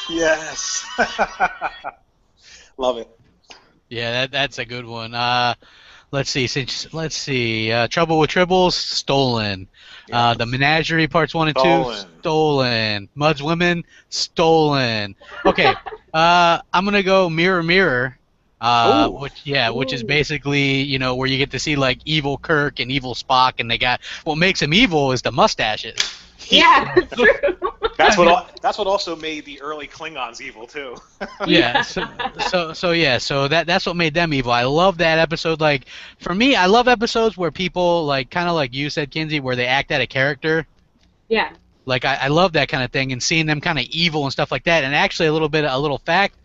Yes. Love it. Yeah, that's a good one. Let's see. Trouble with Tribbles, stolen. Yeah. The Menagerie Parts 1 and 2, stolen. Mud's Women, stolen. Okay. I'm gonna go Mirror Mirror. Which is basically, where you get to see like evil Kirk and evil Spock, and they got what makes him evil is the mustaches. Yeah, true. That's what also made the early Klingons evil too. Yeah. So that's what made them evil. I love that episode. Like for me, I love episodes where people like kind of like you said, Kinsey, where they act out a character. Yeah. Like I love that kind of thing, and seeing them kind of evil and stuff like that. And actually, a little fact.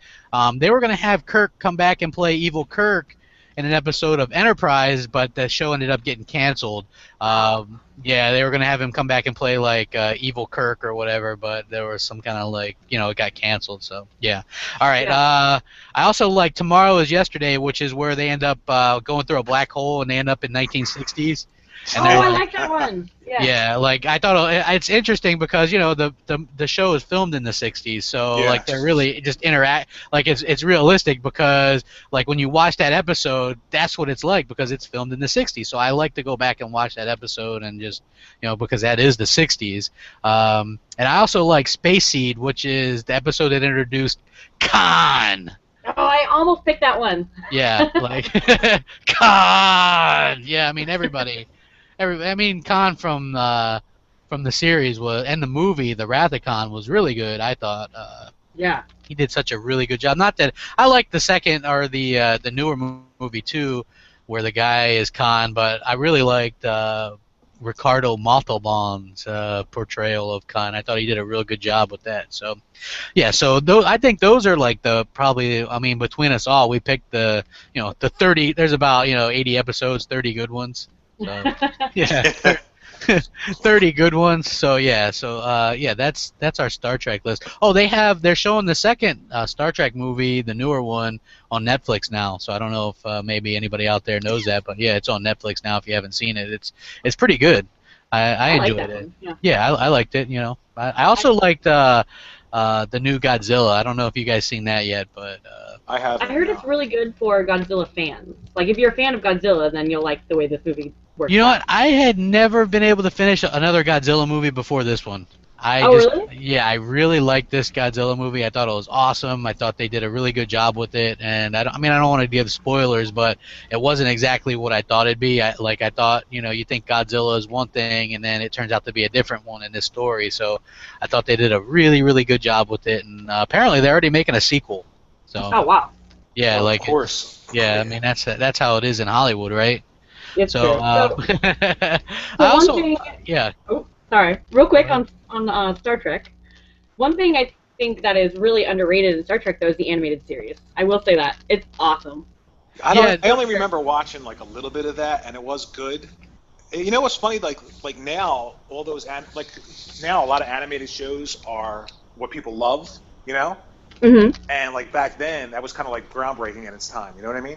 They were going to have Kirk come back and play evil Kirk in an episode of Enterprise, but the show ended up getting canceled. They were going to have him come back and play like evil Kirk or whatever, but there was some kind of like, it got canceled. So, yeah. All right. Yeah. I also like Tomorrow is Yesterday, which is where they end up going through a black hole and they end up in 1960s. And I like that one. Yeah. Yeah, like I thought it's interesting because the show is filmed in the 60s, so like they're really just interact like it's realistic because like when you watch that episode, that's what it's like because it's filmed in the 60s. So I like to go back and watch that episode and just because that is the 60s. And I also like Space Seed, which is the episode that introduced Khan. Oh, I almost picked that one. Yeah, like Khan. Yeah, I mean everybody. Khan from the series and the movie, The Wrath of Khan, was really good. I thought. Yeah. He did such a really good job. Not that I like the second or the newer movie too, where the guy is Khan, but I really liked Ricardo Montalban's portrayal of Khan. I thought he did a real good job with that. So, yeah. So I think those are like between us all, we picked the 30. There's about 80 episodes, 30 good ones. So, yeah, 30 good ones. So that's our Star Trek list. Oh, they're showing the second Star Trek movie, the newer one, on Netflix now. So I don't know if maybe anybody out there knows that, but yeah, it's on Netflix now. If you haven't seen it, it's pretty good. I enjoyed it. Yeah, I liked it. I also liked the new Godzilla. I don't know if you guys seen that yet, but I have. I heard it's really good for Godzilla fans. Like if you're a fan of Godzilla, then you'll like the way this movie works. You know what? I had never been able to finish another Godzilla movie before this one. Really? Yeah, I really liked this Godzilla movie. I thought it was awesome. I thought they did a really good job with it. And I don't want to give spoilers, but it wasn't exactly what I thought it'd be. I thought, you think Godzilla is one thing, and then it turns out to be a different one in this story. So I thought they did a really, really good job with it. And apparently they're already making a sequel. So. Oh wow. Yeah, of course. Yeah, I mean that's how it is in Hollywood, right? It's so, true. I also, yeah. Oh, sorry. Real quick on Star Trek. One thing I think that is really underrated in Star Trek, though, is the animated series. I will say that. It's awesome. I only remember watching like a little bit of that, and it was good. You know what's funny? Like now, all those now a lot of animated shows are what people love. Mm-hmm. And like back then, that was kind of like groundbreaking in its time. You know what I mean?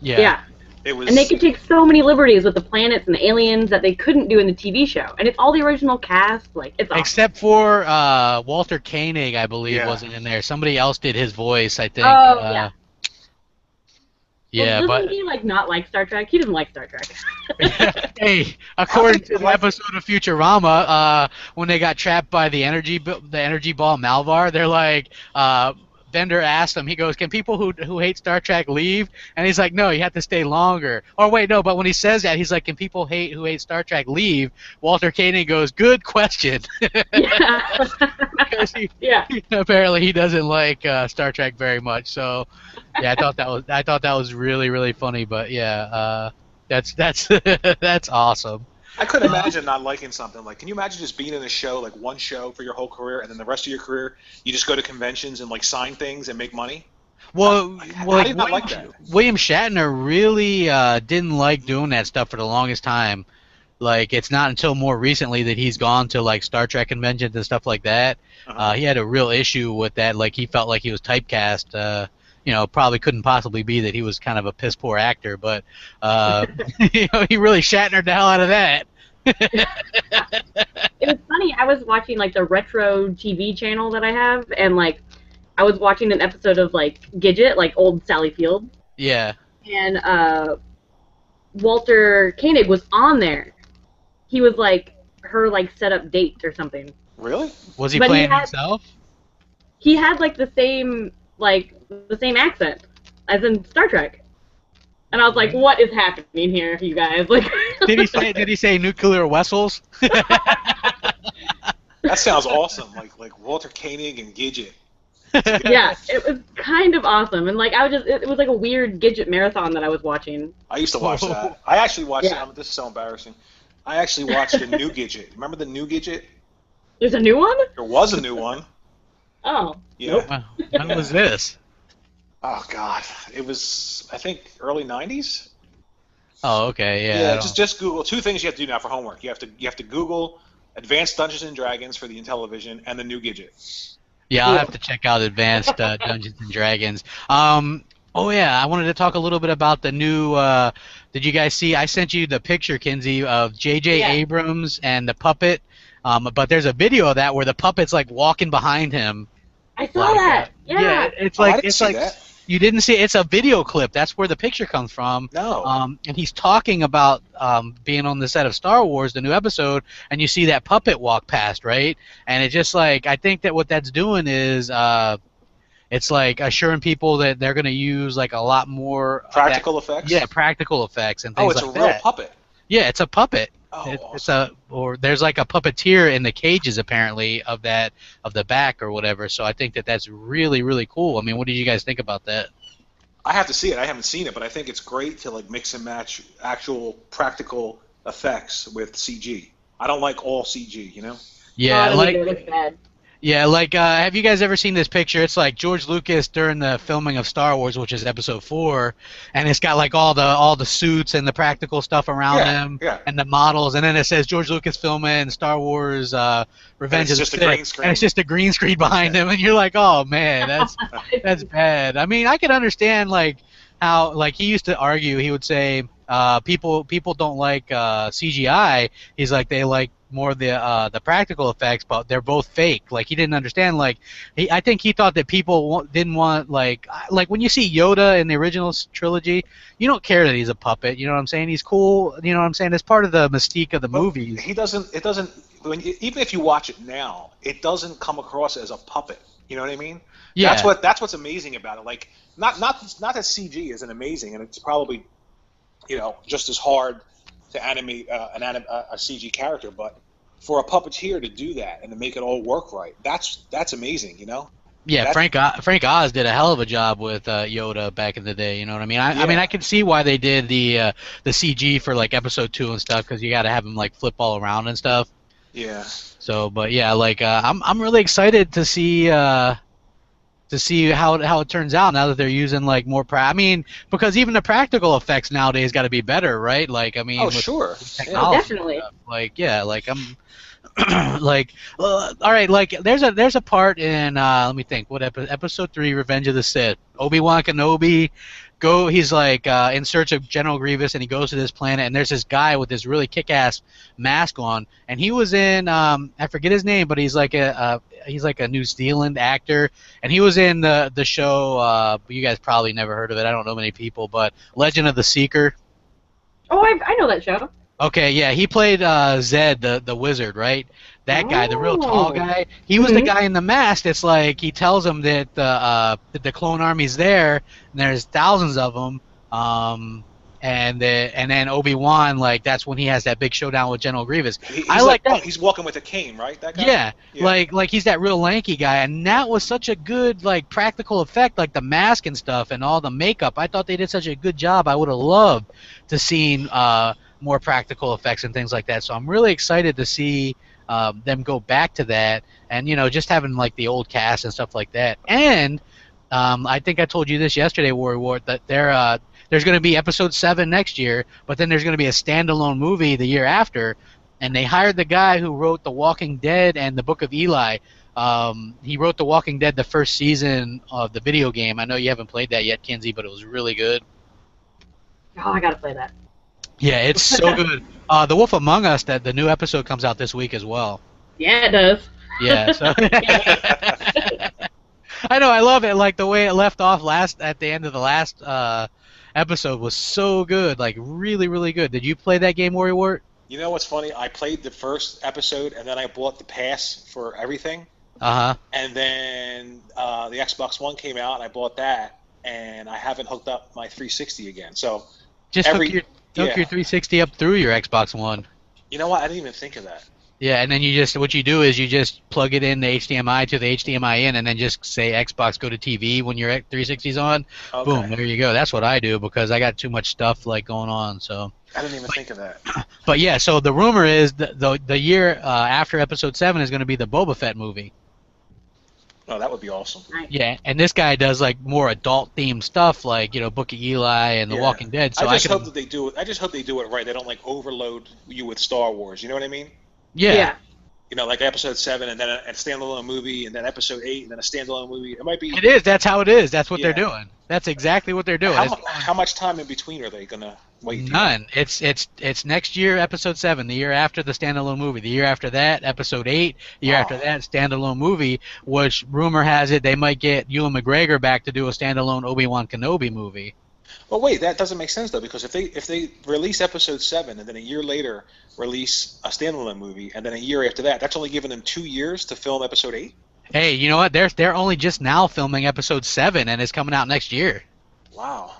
Yeah. It was. And they could take so many liberties with the planets and the aliens that they couldn't do in the TV show. And it's all the original cast. Like, it's awesome. Except for Walter Koenig, I believe, Yeah. wasn't in there. Somebody else did his voice, I think. Oh, yeah. Yeah, well, but doesn't he like not like Star Trek? He doesn't like Star Trek. hey, according to the episode of Futurama, when they got trapped by the energy ball Malvar, they're like, Bender asked him, he goes, "Can people who hate Star Trek leave?" And he's like, "No, you have to stay longer." Or wait, no, but when he says that, he's like, "Can people who hate Star Trek leave?" Walter Koenig goes, "Good question." Yeah. Because apparently he doesn't like Star Trek very much. So yeah, I thought that was really, really funny. But yeah, that's that's awesome. I couldn't imagine not liking something. Like, can you imagine just being in a show, like one show for your whole career, and then the rest of your career you just go to conventions and like sign things and make money? Well, how do you not like that? William Shatner really didn't like doing that stuff for the longest time. Like, it's not until more recently that he's gone to like Star Trek conventions and stuff like that. He had a real issue with that. Like, he felt like he was typecast. You know, probably couldn't possibly be that he was kind of a piss poor actor, but you know, he really Shatnered the hell out of that. It was funny. I was watching like the retro TV channel that I have, and like I was watching an episode of like Gidget, like old Sally Field. Yeah. And Walter Koenig was on there. He was like her like set up date or something. Really? Was he playing himself? He had like the same accent as in Star Trek. And I was like, what is happening here, you guys? Like, Did he say nuclear vessels? That sounds awesome. Like Walter Koenig and Gidget. Yeah, it was kind of awesome. And like it was like a weird Gidget marathon that I was watching. I used to watch that. I actually watched it. This is so embarrassing. I actually watched the new Gidget. Remember the new Gidget? There's a new one? There was a new one. Oh. Yeah. When was this? Oh God, it was I think early '90s. Oh, okay, yeah. Yeah, just Google two things you have to do now for homework. You have to Google Advanced Dungeons and Dragons for the Intellivision and the new Gidget. Yeah, I'll have to check out Advanced Dungeons and Dragons. Oh yeah, I wanted to talk a little bit about the new. Did you guys see? I sent you the picture, Kinsey, of J.J. Abrams and the puppet. But there's a video of that where the puppet's like walking behind him. I saw that. Yeah. It's like that. You didn't see it. It's a video clip. That's where the picture comes from. No. And he's talking about being on the set of Star Wars, the new episode, and you see that puppet walk past, right? And it just like I think that what that's doing is it's like assuring people that they're going to use like a lot more practical effects. Yeah, practical effects and things like that. Oh, it's a real puppet. Yeah, it's a puppet. Oh, awesome. There's like a puppeteer in the cages apparently of the back or whatever. So I think that that's really, really cool. I mean, what did you guys think about that? I have to see it. I haven't seen it, but I think it's great to like mix and match actual practical effects with CG. I don't like all CG, you know? Yeah, it looks bad. Yeah, like, have you guys ever seen this picture? It's like George Lucas during the filming of Star Wars, which is Episode 4, and it's got like all the suits and the practical stuff around him, and the models, and then it says George Lucas filming Star Wars Revenge of the Sith, and it's just a green screen behind him, and you're like, oh man, that's bad. I mean, I could understand like how like he used to argue. He would say people don't like CGI. He's like they like more the practical effects, but they're both fake. Like he didn't understand. Like I think he thought that people didn't want like when you see Yoda in the original trilogy, you don't care that he's a puppet. You know what I'm saying? He's cool. You know what I'm saying? It's part of the mystique of the movies. He doesn't. It doesn't. Even if you watch it now, it doesn't come across as a puppet. You know what I mean? Yeah. That's what's amazing about it. Like not that CG isn't amazing, and it's probably just as hard to animate a CG character, but for a puppeteer to do that and to make it all work right, that's amazing, you know? Yeah, Frank Oz did a hell of a job with Yoda back in the day. You know what I mean? I mean, I can see why they did the CG for like Episode 2 and stuff, because you got to have him like flip all around and stuff. Yeah. So, but yeah, like I'm really excited to see how it turns out now that they're using like more I mean, because even the practical effects nowadays got to be better, right? Like I mean, sure, technology definitely. stuff. Like yeah, like like, all right, like there's a part in let me think, what episode 3, Revenge of the Sith. Obi-Wan Kenobi he's like in search of General Grievous, and he goes to this planet, and there's this guy with this really kick-ass mask on, and he was in I forget his name, but he's like a New Zealand actor, and he was in the show, you guys probably never heard of it, I don't know many people, but Legend of the Seeker. Oh, I know that show. Okay, yeah, he played Zed, the wizard, right? That guy, the real tall guy. He was the guy in the mask. It's like he tells him that the clone army's there, and there's thousands of them. And then Obi-Wan, like that's when he has that big showdown with General Grievous. I like that. He's walking with a cane, right? That guy. Yeah, like he's that real lanky guy, and that was such a good like practical effect, like the mask and stuff, and all the makeup. I thought they did such a good job. I would have loved to seen more practical effects and things like that. So I'm really excited to see them go back to that, and just having like the old cast and stuff like that. And I think I told you this yesterday, WRRYWART, that there's going to be episode 7 next year, but then there's going to be a standalone movie the year after, and they hired the guy who wrote The Walking Dead and The Book of Eli. He wrote The Walking Dead, the first season of the video game. I know you haven't played that yet, Kinsey, but it was really good. Oh, I gotta play that. Yeah, it's so good. The Wolf Among Us, that the new episode comes out this week as well. Yeah, it does. Yeah, so I know, I love it. Like the way it left off at the end of the last episode was so good, like really, really good. Did you play that game, WRRYWART? You know what's funny? I played the first episode, and then I bought the pass for everything. And then the Xbox One came out, and I bought that, and I haven't hooked up my 360 again. So just hook your 360 up through your Xbox One. You know what? I didn't even think of that. Yeah, and then what you do is you just plug it in the HDMI to the HDMI in, and then just say Xbox go to TV when your 360's on. Okay. Boom, there you go. That's what I do because I got too much stuff like going on. So I didn't even think of that. But yeah, so the rumor is the year after Episode 7 is going to be the Boba Fett movie. Oh, that would be awesome. Yeah, and this guy does like more adult-themed stuff, like Book of Eli and The Walking Dead. So I just hope that they do it. I just hope they do it right. They don't like overload you with Star Wars. You know what I mean? Yeah. Like Episode 7, and then a standalone movie, and then Episode 8, and then a standalone movie. It might be. It is. That's how it is. That's what they're doing. That's exactly what they're doing. How much time in between are they gonna wait? None. It's next year, Episode 7. The year after the standalone movie. The year after that, Episode 8. The year after that, standalone movie. Which rumor has it they might get Ewan McGregor back to do a standalone Obi-Wan Kenobi movie. Well, wait, that doesn't make sense though, because if they release Episode 7 and then a year later release a standalone movie, and then a year after that, that's only giving them 2 years to film Episode 8. Hey, you know what? They're only just now filming Episode 7, and it's coming out next year. Wow.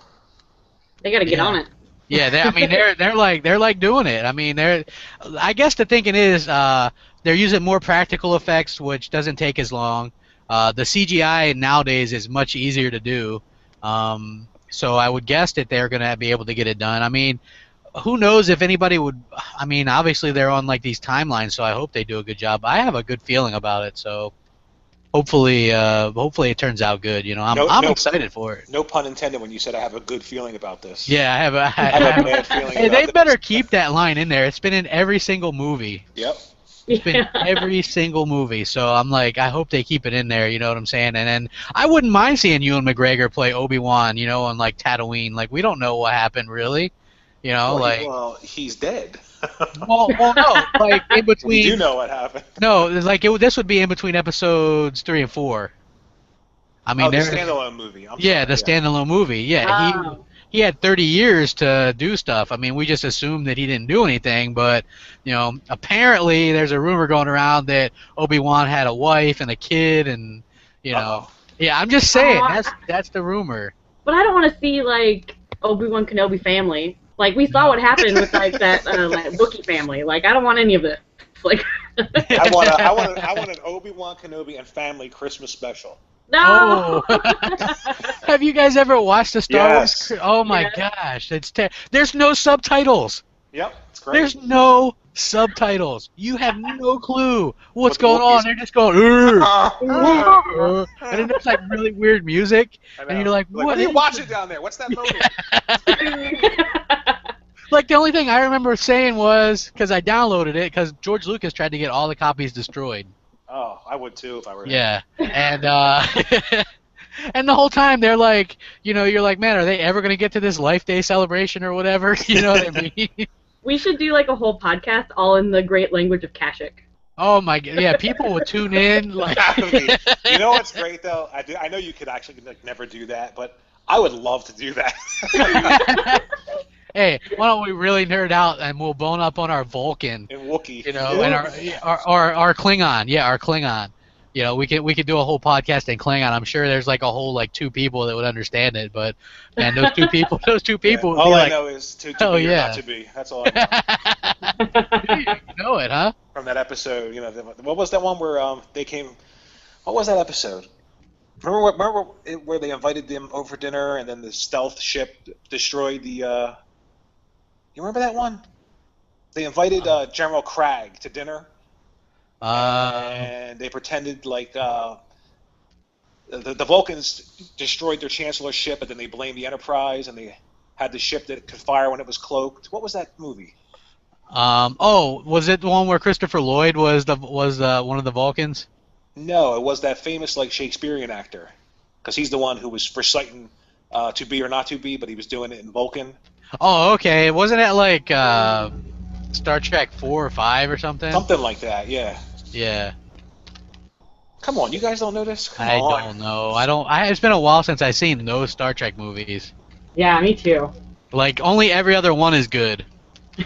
They got to get on it. Yeah, they're like doing it. I mean, I guess the thinking is they're using more practical effects, which doesn't take as long. The CGI nowadays is much easier to do. So I would guess that they're going to be able to get it done. I mean, who knows if anybody would. I mean, obviously they're on like these timelines, so I hope they do a good job. I have a good feeling about it, so hopefully it turns out good. I'm excited for it. No pun intended when you said I have a good feeling about this. Yeah, I have a bad feeling. Hey, they better keep that line in there. It's been in every single movie. Yep. It's been every single movie, so I'm like, I hope they keep it in there, you know what I'm saying? And then I wouldn't mind seeing Ewan McGregor play Obi-Wan, on like Tatooine. Like, we don't know what happened, really. Well, he's dead. well, no, like in between. We do know what happened. No, like this would be in between episodes 3 and 4. I mean, the standalone movie. The standalone movie. Yeah, he had 30 years to do stuff. I mean, we just assumed that he didn't do anything, but apparently there's a rumor going around that Obi-Wan had a wife and a kid, and yeah, I'm just saying that's the rumor. But I don't want to see like Obi-Wan Kenobi family. Like we saw what happened with like that Wookiee family. Like I don't want any of this. Like I want an Obi-Wan Kenobi and family Christmas special. No. Oh. Have you guys ever watched the Star Wars? Oh my gosh, there's no subtitles. Yep, it's great. There's no subtitles. You have no clue what's going on. They're just going, and then there's like really weird music, and you're like, what? What are you watching down there? What's that movie? Like the only thing I remember saying was because I downloaded it because George Lucas tried to get all the copies destroyed. Oh, I would too if I were him. Yeah, and and the whole time they're like, you're like, man, are they ever gonna get to this Life Day celebration or whatever? You know what I mean? We should do like a whole podcast all in the great language of Kashik. Oh my god, yeah, people would tune in like. You know what's great though? I know you could actually like never do that, but I would love to do that. Hey, why don't we really nerd out and we'll bone up on our Vulcan, In Wookiee. and our Klingon, yeah, our Klingon. We could do a whole podcast in Klingon. I'm sure there's like a whole like 2 people that would understand it, but man, those two people would All be I like, know is to oh, be or yeah. not to be. That's all I know. you know it, huh? From that episode, what was that one where they came? What was that episode? Remember where they invited them over for dinner and then the stealth ship destroyed the. You remember that one? They invited General Cragg to dinner. And they pretended like the Vulcans destroyed their Chancellor's ship, and then they blamed the Enterprise, and they had the ship that could fire when it was cloaked. What was that movie? Was it the one where Christopher Lloyd was one of the Vulcans? No, it was that famous like Shakespearean actor, because he's the one who was reciting to be or not to be, but he was doing it in Vulcan. Oh, okay. Wasn't it like Star Trek 4 or 5 or something? Something like that, yeah. Yeah. Come on, you guys don't know this? Come I on. don't know. It's been a while since I've seen those Star Trek movies. Yeah, me too. Like, only every other one is good.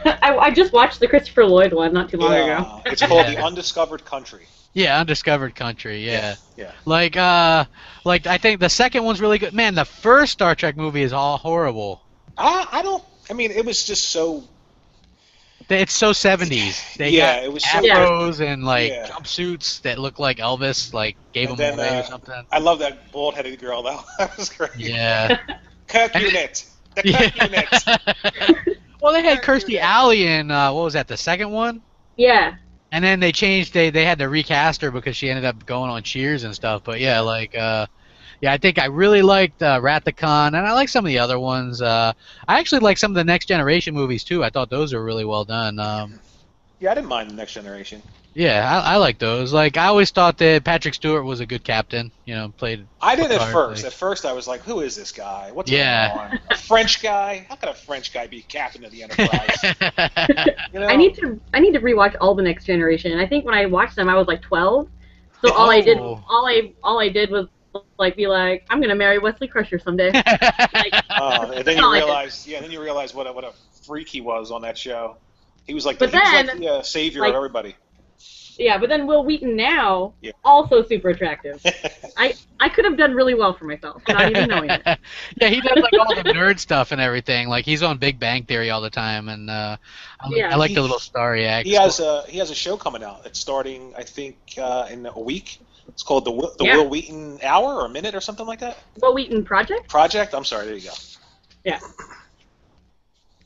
I just watched the Christopher Lloyd one not too long ago. It's called The Undiscovered Country. Yeah, Undiscovered Country, yeah. Yeah. Like I think the second one's really good. Man, the first Star Trek movie is all horrible. I mean, it was just so... It's so 70s. They got it was afros and like jumpsuits that look like Elvis like gave them away or something. I love that bald-headed girl though. That was great. Yeah. Kirk unit. The Kirk unit. Well, they had Kirstie Alley in what was that? The second one. Yeah. And then they changed. They had to recast her because she ended up going on Cheers and stuff. But yeah, I think I really liked Rathacon, and I like some of the other ones. I actually like some of the Next Generation movies too. I thought those were really well done. Yeah, I didn't mind the Next Generation. Yeah, I like those. Like I always thought that Patrick Stewart was a good captain. Played. I did at first. At first, I was like, "Who is this guy? What's going on? A French guy? How could a French guy be captain of the Enterprise?" I need to rewatch all the Next Generation. I think when I watched them, I was like 12. So all I did was like be like, I'm gonna marry Wesley Crusher someday. And then you realize, what a freak he was on that show. He was like the savior of everybody. Yeah, but then Will Wheaton now, also super attractive. I could have done really well for myself without even knowing it. Yeah, he does like all the nerd stuff and everything. Like he's on Big Bang Theory all the time, and I like the little star he acts. He has a show coming out. It's starting, I think, in a week. It's called the Will Wheaton Hour or Minute or something like that. Will Wheaton Project? Project? I'm sorry, there you go. Yeah.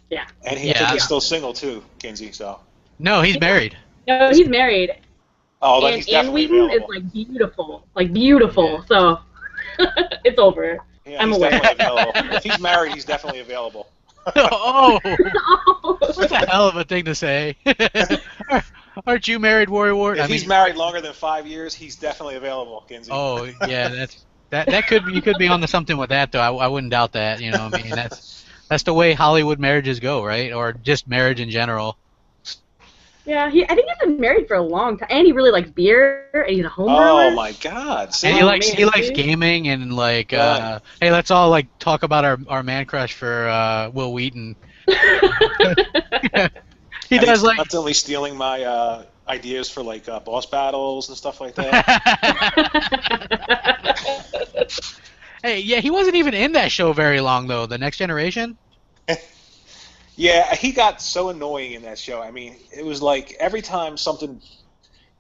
Yeah. And I think he's still single too, Kinsey, so. No, he's married. No, he's married. Oh, then and he's definitely Wheaton available. is like beautiful. Yeah. So it's over. Yeah, I'm he's aware. Definitely available. If he's married, he's definitely available. Oh, that's a hell of a thing to say. Aren't you married, WRRYWART? If he's married longer than 5 years, he's definitely available, Kinsey. Oh, yeah, that could you could be onto something with that though. I wouldn't doubt that. I mean that's the way Hollywood marriages go, right? Or just marriage in general. Yeah, I think he's been married for a long time, and he really likes beer, and he's a home brewer. Oh my God! See? And he likes gaming, and like, hey, let's all like talk about our man crush for Will Wheaton. He does like constantly stealing my ideas for like boss battles and stuff like that. Hey, yeah, he wasn't even in that show very long though. The Next Generation. Yeah, he got so annoying in that show. I mean, it was like every time something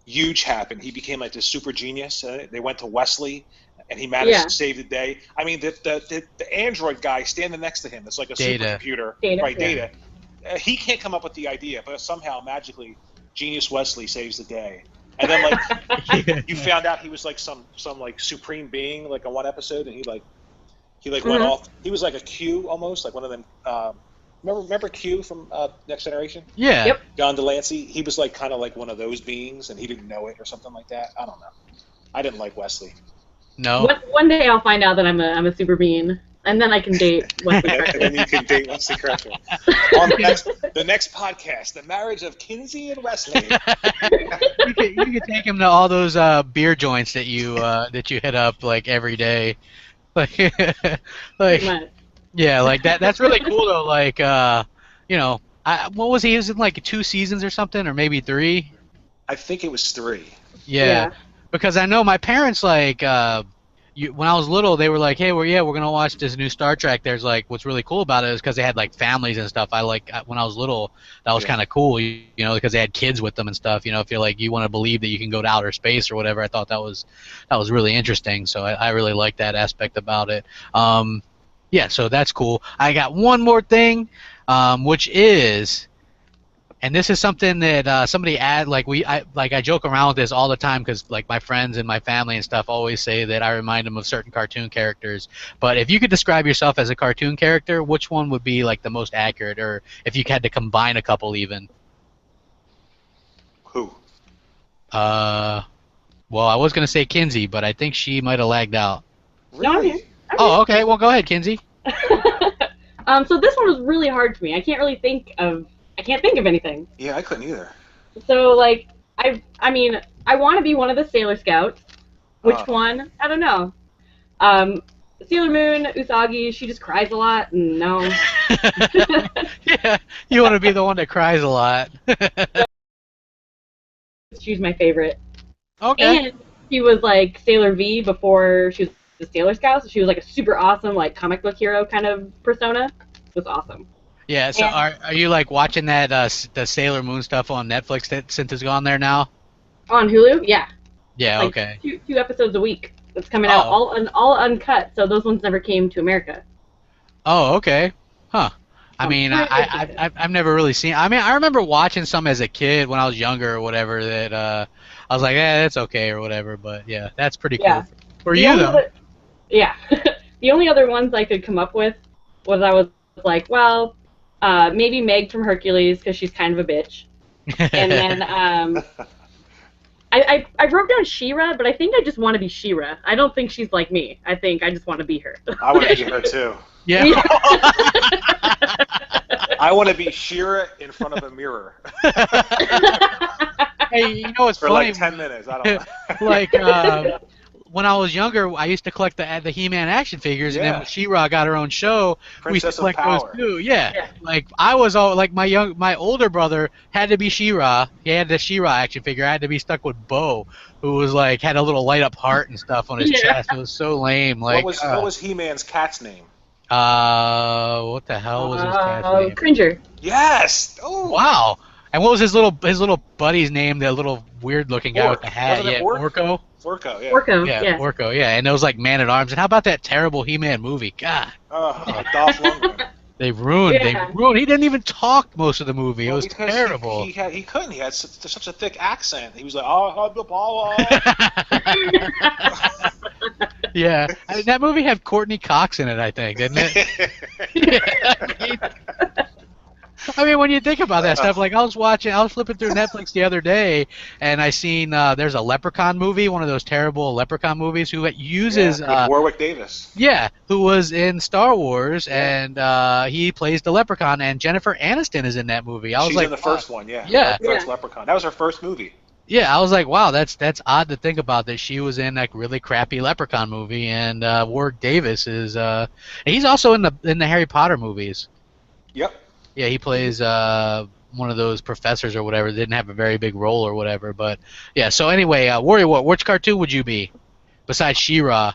huge happened, he became like this super genius. They went to Wesley, and he managed to save the day. I mean, the android guy standing next to him, it's like a supercomputer, right? Data. He can't come up with the idea, but somehow magically, Genius Wesley saves the day. And then like you found out he was like some like supreme being like on one episode, and he went off. He was like a Q almost, like one of them. Remember Q from Next Generation? Yeah. Yep. John Delancey. He was like kind of like one of those beings, and he didn't know it or something like that. I don't know. I didn't like Wesley. No. One day I'll find out that I'm a super being, and then I can date Wesley And Crusher. then you can date Wesley Crusher. On the next podcast, the marriage of Kinsey and Wesley. You could take him to all those beer joints that you hit up like every day. Like, Pretty like much. yeah, like that. That's really cool though. Like, what was he? He was in like 2 seasons or something, or maybe 3. I think it was 3. Yeah, because I know my parents like when I was little, they were like, "Hey, we're gonna watch this new Star Trek." There's like, what's really cool about it is because they had like families and stuff. When I was little, that was kind of cool, because they had kids with them and stuff. If you're like you want to believe that you can go to outer space or whatever, I thought that was really interesting. So I really like that aspect about it. Yeah, so that's cool. I got one more thing, which is. And this is something that somebody I joke around with this all the time because like my friends and my family and stuff always say that I remind them of certain cartoon characters. But if you could describe yourself as a cartoon character, which one would be like the most accurate, or if you had to combine a couple even? Who? Well, I was gonna say Kinsey, but I think she might have lagged out. Really? No, Oh, okay. Well, go ahead, Kinsey. So this one was really hard for me. I can't think of anything. Yeah, I couldn't either. So like I want to be one of the Sailor Scouts. Which one? I don't know. Sailor Moon, Usagi, she just cries a lot. No. Yeah, you want to be the one that cries a lot. She's my favorite. Okay. And she was like Sailor V before she was the Sailor Scout. So she was like a super awesome like comic book hero kind of persona. It was awesome. Yeah, so are you like watching that the Sailor Moon stuff on Netflix since it's gone there now? On Hulu? Yeah. Yeah, Like okay. two episodes a week. It's coming out all uncut, so those ones never came to America. Oh, okay. Huh. I mean, I've never really seen. I mean, I remember watching some as a kid when I was younger or whatever. That I was like, that's okay or whatever. But yeah, that's pretty cool. Yeah. For you though. Yeah. The only other ones I could come up with was I was like, well, maybe Meg from Hercules because she's kind of a bitch, and then I wrote down She-Ra, but I think I just want to be She-Ra. I don't think she's like me. I think I just want to be her. I want to be her too. Yeah. I want to be She-Ra in front of a mirror. Hey, you know what's for funny? like 10 minutes. I don't know. Like when I was younger, I used to collect the He-Man action figures, and then when She-Ra got her own show, we used to collect those too. Yeah. Like I was all like my older brother had to be She-Ra. He had the She-Ra action figure. I had to be stuck with Bo, who was like had a little light up heart and stuff on his chest. It was so lame. Like what was He-Man's cat's name? What the hell was his cat's name? Cringer. Yes. Oh. Wow. And what was his little buddy's name? That little weird looking guy with the hat. Wasn't it Orko. Orko, yeah. Orko, Yeah, Orko, yeah. And it was like Man at Arms. And how about that terrible He-Man movie? God. Dolph Lundgren. They ruined. He didn't even talk most of the movie. It was terrible. He couldn't. He had such a thick accent. He was like, Yeah. I mean, that movie had Courtney Cox in it, I think, didn't it? I mean, when you think about that stuff, like I was flipping through Netflix the other day, and I seen there's a Leprechaun movie, one of those terrible Leprechaun movies, who uses with Warwick Davis. Yeah, who was in Star Wars, and he plays the Leprechaun, and Jennifer Aniston is in that movie. She's in the first one, yeah. Yeah. The first Leprechaun. That was her first movie. Yeah, I was like, wow, that's odd to think about that she was in that really crappy Leprechaun movie, and Warwick Davis is and he's also in the Harry Potter movies. Yep. Yeah, he plays one of those professors or whatever. Didn't have a very big role or whatever, but yeah. So anyway, WarRRYWART, which cartoon would you be besides She-Ra?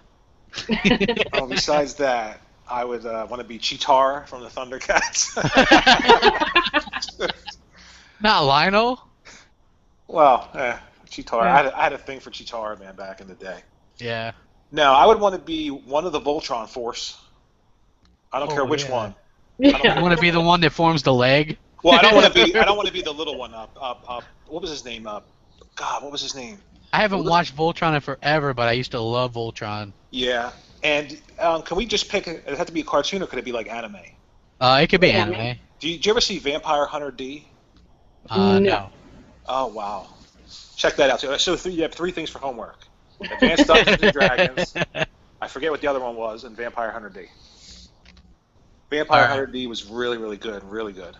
Besides that, I would want to be Cheetar from the Thundercats. Not Lionel. Well, Cheetar. I had a thing for Cheetar, man, back in the day. Yeah. No, I would want to be one of the Voltron Force. I don't care which one. You want to be the one that forms the leg? Well, I don't want to be the little one up. What was his name? God, what was his name? I haven't watched Voltron in forever, but I used to love Voltron. Yeah, and can we just pick? It had to be a cartoon, or could it be like anime? It could be anime. Did you ever see Vampire Hunter D? No. Oh wow, check that out. So you have 3 things for homework: Advanced Dungeons and Dragons. I forget what the other one was, and Vampire Hunter D. Vampire Hunter D was really, really good, really good.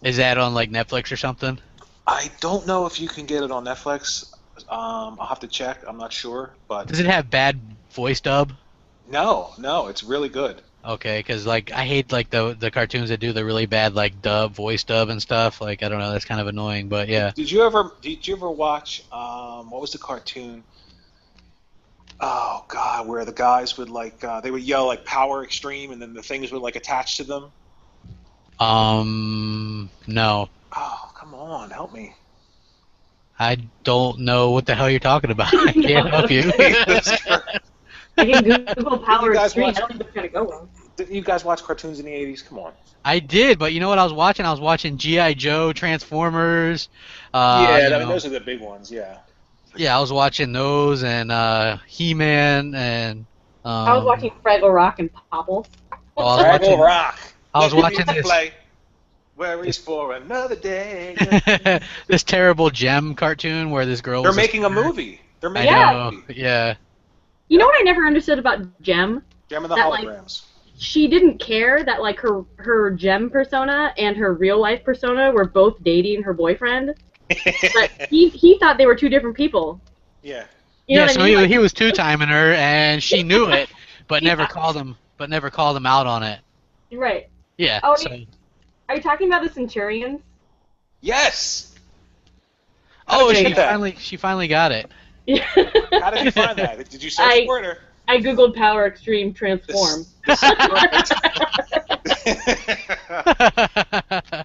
Is that on like Netflix or something? I don't know if you can get it on Netflix. I'll have to check. I'm not sure, but Does it have bad voice dub? no, it's really good. Okay, because like I hate like the cartoons that do the really bad like voice dub and stuff. Like I don't know, that's kind of annoying. But yeah. Did you ever watch what was the cartoon? Oh God, where the guys would like they would yell like "Power Extreme" and then the things would like attach to them. No. Oh, come on, help me. I don't know what the hell you're talking about. I can't help you. I can Google Power guys Extreme. watch- I don't think it's gonna go wrong. Didn't you guys watch cartoons in the 80s? Come on. I did, but you know what I was watching? I was watching G.I. Joe, Transformers. Those are the big ones. Yeah. Yeah, I was watching those and He-Man and. I was watching Fraggle Rock and Popple. I was Fraggle watching. Rock. I was Let the watching music this. Play. Worries for another day. This terrible Gem cartoon where this girl. They're was making a spirit. movie. They're I making Yeah. a know. movie. Yeah. You know what I never understood about Gem? Gem and the That, like, Holograms. She didn't care that like her Gem persona and her real life persona were both dating her boyfriend, but he thought they were 2 different people. Yeah. You know Yeah. what So I mean? he was 2-timing her, and she knew it, but Yeah. never called him. But never called him out on it. Right. Yeah. Oh, so. Are you talking about the Centurions? Yes. Oh, did you she get that? finally got it. Yeah. How did you find that? Did you search for it or? I googled Power Extreme Transform.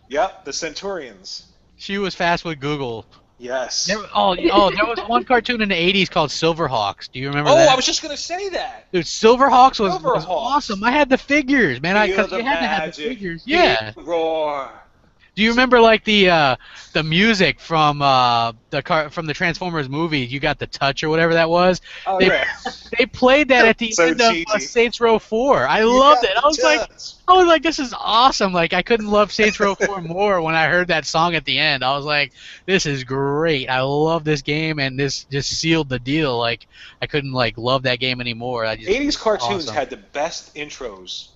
Yep, the Centurions. She was fast with Google. Yes. There was one cartoon in the 80s called Silverhawks. Do you remember Oh, that? I was just gonna say that. Dude, Silverhawks was Silverhawks. awesome. I had the figures, man. Feel Because the you had to have the magic. figures. Yeah. Roar. Do you remember like the music from from the Transformers movie? You got the touch or whatever that was. Oh They- yeah. They played that at the So end of cheesy. Saints Row 4. I loved it. I was like, this is awesome. Like I couldn't love Saints Row 4 more when I heard that song at the end. I was like, this is great. I love this game, and this just sealed the deal. Like I couldn't like love that game anymore. 80s cartoons awesome. had the best intros.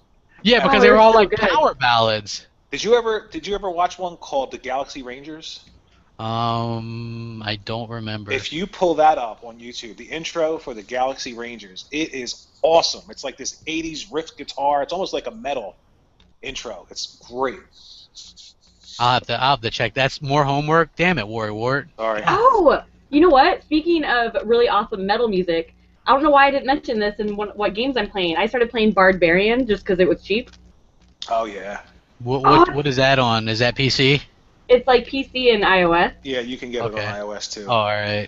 Yeah, because Oh, they were they're all so like good. power ballads. Did you ever watch one called The Galaxy Rangers? I don't remember. If you pull that up on YouTube, the intro for The Galaxy Rangers, it is awesome. It's like this 80s riff guitar. It's almost like a metal intro. It's great. I'll have to check. That's more homework. Damn it, WRRYWART. All right. Oh, you know what? Speaking of really awesome metal music, I don't know why I didn't mention this in what games I'm playing. I started playing Barbarian just because it was cheap. Oh yeah. What is that on? Is that PC? It's like PC and iOS. Yeah, you can get Okay. it on iOS too. Oh, all right.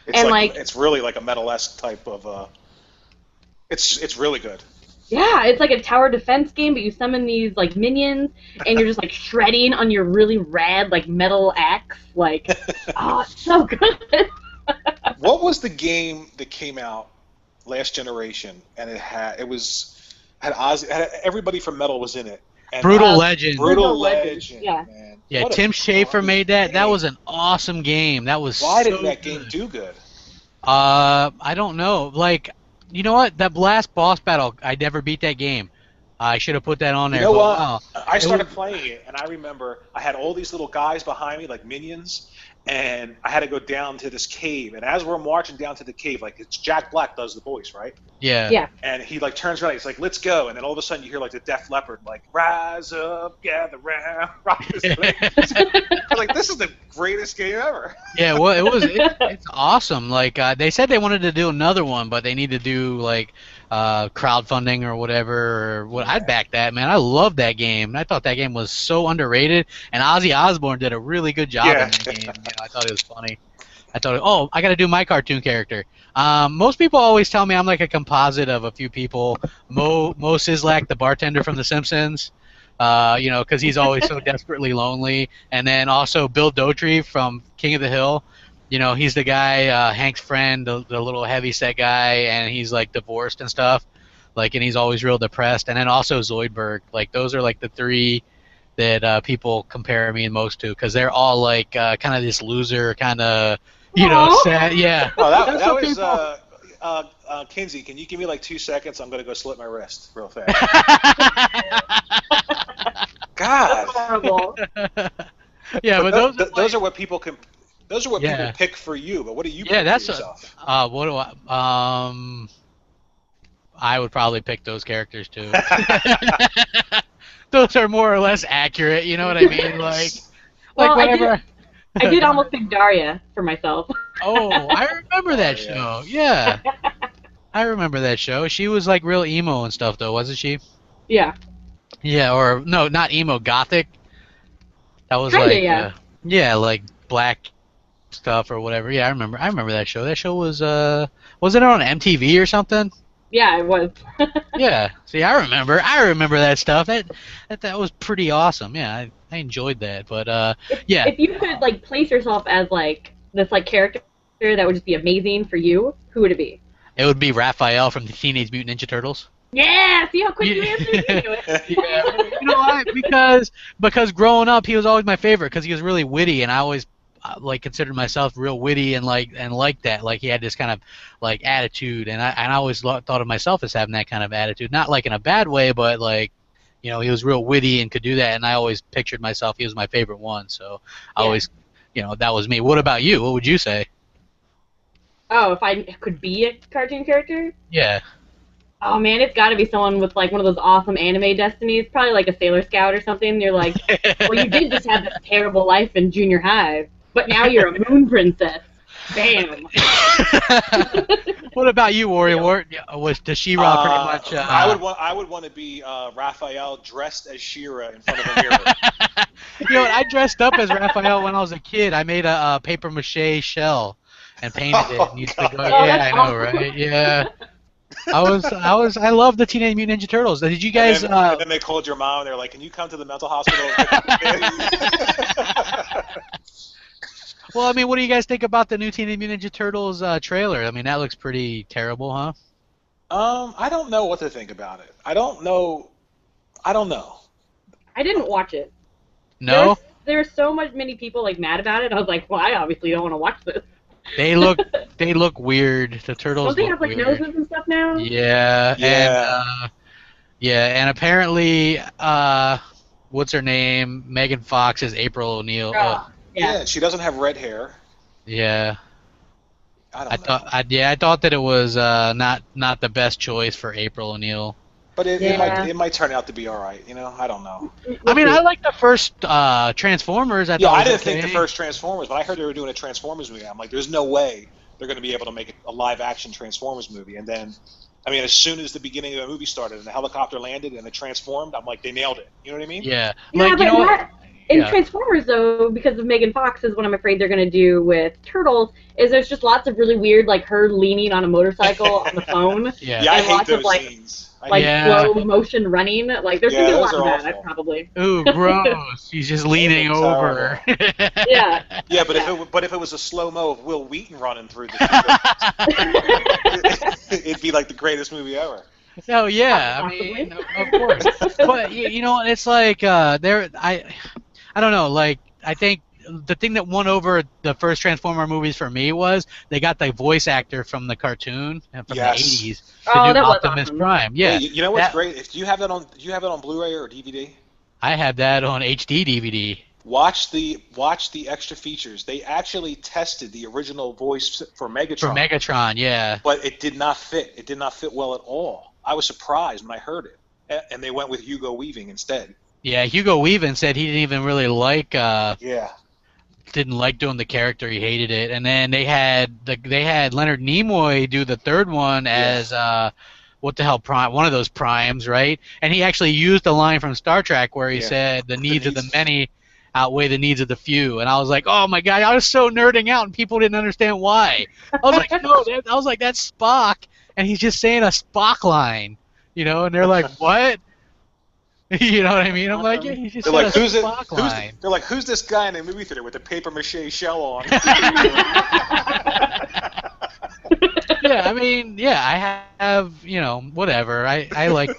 It's And, like like- it's really like a metal-esque type of. It's really good. Yeah, it's like a tower defense game, but you summon these like minions, and you're just like shredding on your really rad like metal axe. Like, oh, it's so good. What was the game that came out last generation and it had Ozzy, everybody from Metal was in it. And Brutal Legend. Brutal Legend, Legend. yeah. Man. Yeah, What a Tim Schafer great made that. That game. was an awesome game. That was Why so didn't that game good. do good? I don't know. Like, you know what? That last boss battle, I never beat that game. I should have put that on there. You know but what? wow. I started playing it, and I remember I had all these little guys behind me, like minions, and I had to go down to this cave. And as we're marching down to the cave, like it's Jack Black does the voice, right? Yeah. Yeah. And he like turns around, he's like, "Let's go!" And then all of a sudden you hear like the Def Leppard, like, "Rise up, gather round, rock this place." I'm like, this is the greatest game ever. Yeah, well, it's awesome. Like they said they wanted to do another one, but they need to do like crowdfunding or whatever. Or what? I'd back that, man. I love that game. I thought that game was so underrated, and Ozzy Osbourne did a really good job in that game. You know, I thought it was funny. I thought, I got to do my cartoon character. Most people always tell me I'm like a composite of a few people. Mo Sizlak, the bartender from The Simpsons. You know, because he's always so desperately lonely. And then also Bill Dotrey from King of the Hill. You know, he's the guy, Hank's friend, the little heavy-set guy, and he's, like, divorced and stuff. Like, and he's always real depressed. And then also Zoidberg. Like, those are, like, the three that people compare me most to, because they're all like kind of this loser, kind of, sad. Yeah. Oh, That's that what was people. Kinsey. Can you give me like 2 seconds? I'm gonna go slit my wrist real fast. God. That's horrible. Yeah, but those are what people can. Those are what people Yeah. pick for you. But what do you Yeah, pick that's for yourself? what do I would probably pick those characters too. Those are more or less accurate, you know what I mean? Like Well, whatever. I did almost pick Daria for myself. Oh, I remember that Daria. show. Yeah. I remember that show. She was like real emo and stuff though, wasn't she? Yeah. Yeah, or no, not emo, gothic. That was Kinda, like yeah. yeah, like black stuff or whatever. Yeah, I remember that show. That show was wasn't it on MTV or something? Yeah, it was. Yeah. See, I remember that stuff. That was pretty awesome. Yeah, I enjoyed that. But yeah. If you could like place yourself as like this like character that would just be amazing for you, who would it be? It would be Raphael from the Teenage Mutant Ninja Turtles. Yeah, see how quick you answered me? Yeah, you know why? Because growing up, he was always my favorite because he was really witty, and I always like considered myself real witty and like that. Like he had this kind of like attitude, and I always thought of myself as having that kind of attitude, not like in a bad way, but like he was real witty and could do that, and I always pictured myself. He was my favorite one, so I always, that was me. What about you? What would you say? Oh, if I could be a cartoon character? Yeah. Oh man, it's got to be someone with like one of those awesome anime destinies, probably like a Sailor Scout or something. You're like, well, you did just have this terrible life in junior high, but now you're a moon princess. Bam. What about you, WarRRYWART? Does She-Ra pretty much? I would want to be Raphael dressed as She-Ra in front of a mirror. You know what? I dressed up as Raphael when I was a kid. I made a paper mache shell and painted it. And used to go, yeah, I know, right? Yeah. I love the Teenage Mutant Ninja Turtles. Did you guys? And then they called your mom. And they're like, "Can you come to the mental hospital?" Well, I mean, what do you guys think about the new Teenage Mutant Ninja Turtles trailer? I mean, that looks pretty terrible, huh? I don't know what to think about it. I don't know. I didn't watch it. No. There's so many people like mad about it. I was like, well, I obviously don't want to watch this. They look weird. The turtles. Don't they have like weird. noses and stuff now? Yeah. And apparently, what's her name? Megan Fox is April O'Neil. Yeah, she doesn't have red hair. Yeah. I thought that it was not the best choice for April O'Neil. But it might turn out to be all right. I don't know. I mean, I like the first Transformers. I didn't think the first Transformers, but I heard they were doing a Transformers movie. I'm like, there's no way they're going to be able to make a live-action Transformers movie. And then, I mean, as soon as the beginning of the movie started and the helicopter landed and it transformed, I'm like, they nailed it. You know what I mean? Yeah. Yeah, but in Transformers, though, because of Megan Fox, is what I'm afraid they're going to do with Turtles, is there's just lots of really weird, like, her leaning on a motorcycle on the phone. Yeah, I hate those scenes. Slow motion running. Like, there's going to be a lot of that, probably. Ooh, gross. He's just leaning over. Yeah. Yeah, but if it was a slow-mo of Will Wheaton running through the it'd be like the greatest movie ever. Oh yeah, I mean, of course. But it's like I don't know. Like I think the thing that won over the first Transformer movies for me was they got the voice actor from the cartoon from the '80s to do Optimus Prime. Yeah. You know what's great? Do you have that on Blu-ray or DVD? I have that on HD DVD. Watch the extra features. They actually tested the original voice for Megatron. For Megatron, yeah. But it did not fit. It did not fit well at all. I was surprised when I heard it, and they went with Hugo Weaving insteed. Yeah, Hugo Weaving said he didn't even really like. Didn't like doing the character. He hated it. And then they had Leonard Nimoy do the third one as what the hell prime? One of those primes, right? And he actually used a line from Star Trek where he said the needs of the many outweigh the needs of the few. And I was like, oh my god, I was so nerding out, and people didn't understand why. I was like, no, that's Spock, and he's just saying a Spock line, and they're like, what? You know what I mean? I'm like, yeah, he's just saying a Spock line. They're like, who's this guy in the movie theater with the paper mache shell on? Yeah, I mean, yeah, I have, whatever. I like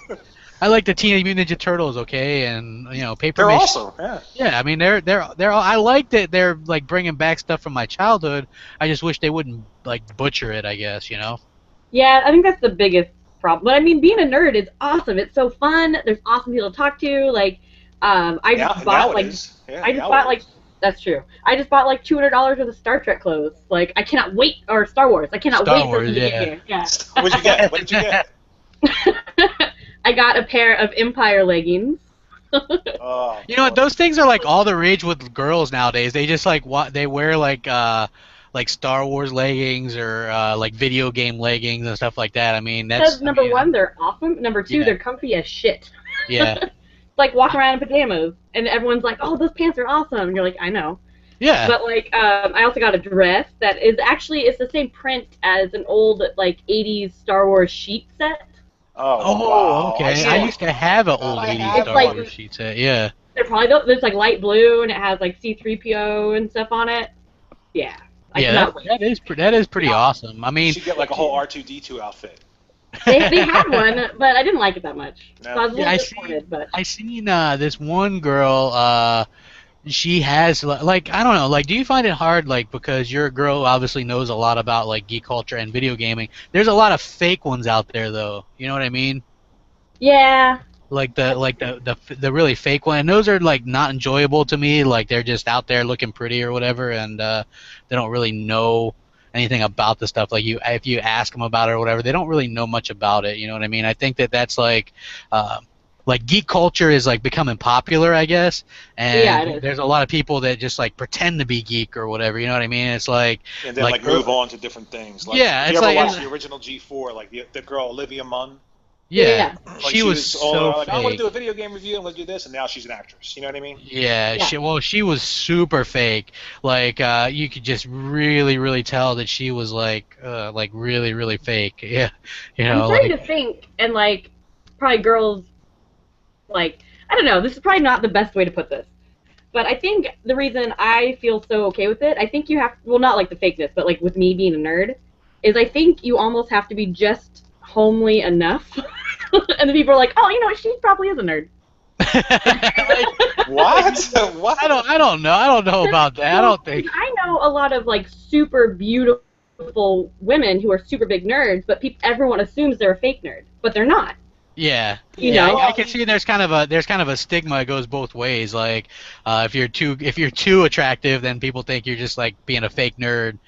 I like the Teenage Mutant Ninja Turtles, okay, and Paper They're Mache. awesome. Yeah. Yeah, I mean they're all, I like that they're like bringing back stuff from my childhood. I just wish they wouldn't like butcher it, I guess, Yeah, I think that's the biggest problem. But I mean, being a nerd is awesome. It's so fun. There's awesome people to talk to. Like, I just bought like, Yeah, I just bought like, that's true. I just bought like $200 worth of Star Trek clothes. Like, I cannot wait, or Star Wars. I cannot wait for them to get here. Yeah. What'd you get? What did you get? I got a pair of Empire leggings. Oh, You know what? Those things are like all the rage with girls nowadays. They just like they wear like Star Wars leggings or like video game leggings and stuff like that. I mean, that's Because number one, they're awesome. Number two, Yeah. they're comfy as shit. Yeah. It's like walking around in pajamas, and everyone's like, "Oh, those pants are awesome." And you're like, "I know." Yeah. But like, I also got a dress that is actually it's the same print as an old like '80s Star Wars sheet set. Oh, wow. okay. saw I it. used to have an old I 80s have Star one. Wars sheet set. Yeah. They're probably it's like light blue and it has like C-3PO and stuff on it. Yeah. I Yeah, cannot wait. that is pretty awesome. I You mean, should get like a whole R2D2 outfit. They had one, but I didn't like it that much. No. So I was a Yeah, little I disappointed, but I seen this one girl. She has like I don't know. Like, do you find it hard like because your girl obviously knows a lot about like geek culture and video gaming? There's a lot of fake ones out there though. You know what I mean? yeah. Like the really fake one, and those are like not enjoyable to me. Like they're just out there looking pretty or whatever, and they don't really know anything about the stuff. Like if you ask them about it or whatever, they don't really know much about it. You know what I mean? I think that's like geek culture is like becoming popular, I guess, and Yeah, it is. there's a lot of people that just like pretend to be geek or whatever. You know what I mean? It's like And then like move on to different things. Like, Yeah, if it's you ever like- watched the original G4, like the girl Olivia Munn? yeah, Like, she was so like, I want to fake. do a video game review, I'm going to do this, and now she's an actress. You know what I mean? Yeah, Yeah. she was super fake. Like you could just really tell that she was like really fake. Yeah, I'm starting to think, and like probably girls, like I don't know. This is probably not the best way to put this, but I think the reason I feel so okay with it, I think you have well not like the fakeness, but like with me being a nerd, is I think you almost have to be just homely enough, and the people are like, oh, you know what, she probably is a nerd. What? What? I don't know. I don't know about that. I don't think. I know a lot of like super beautiful women who are super big nerds, but everyone assumes they're a fake nerd, but they're not. Yeah, You yeah, know? I can see there's kind of a stigma. It goes both ways. Like, if you're too attractive, then people think you're just like being a fake nerd.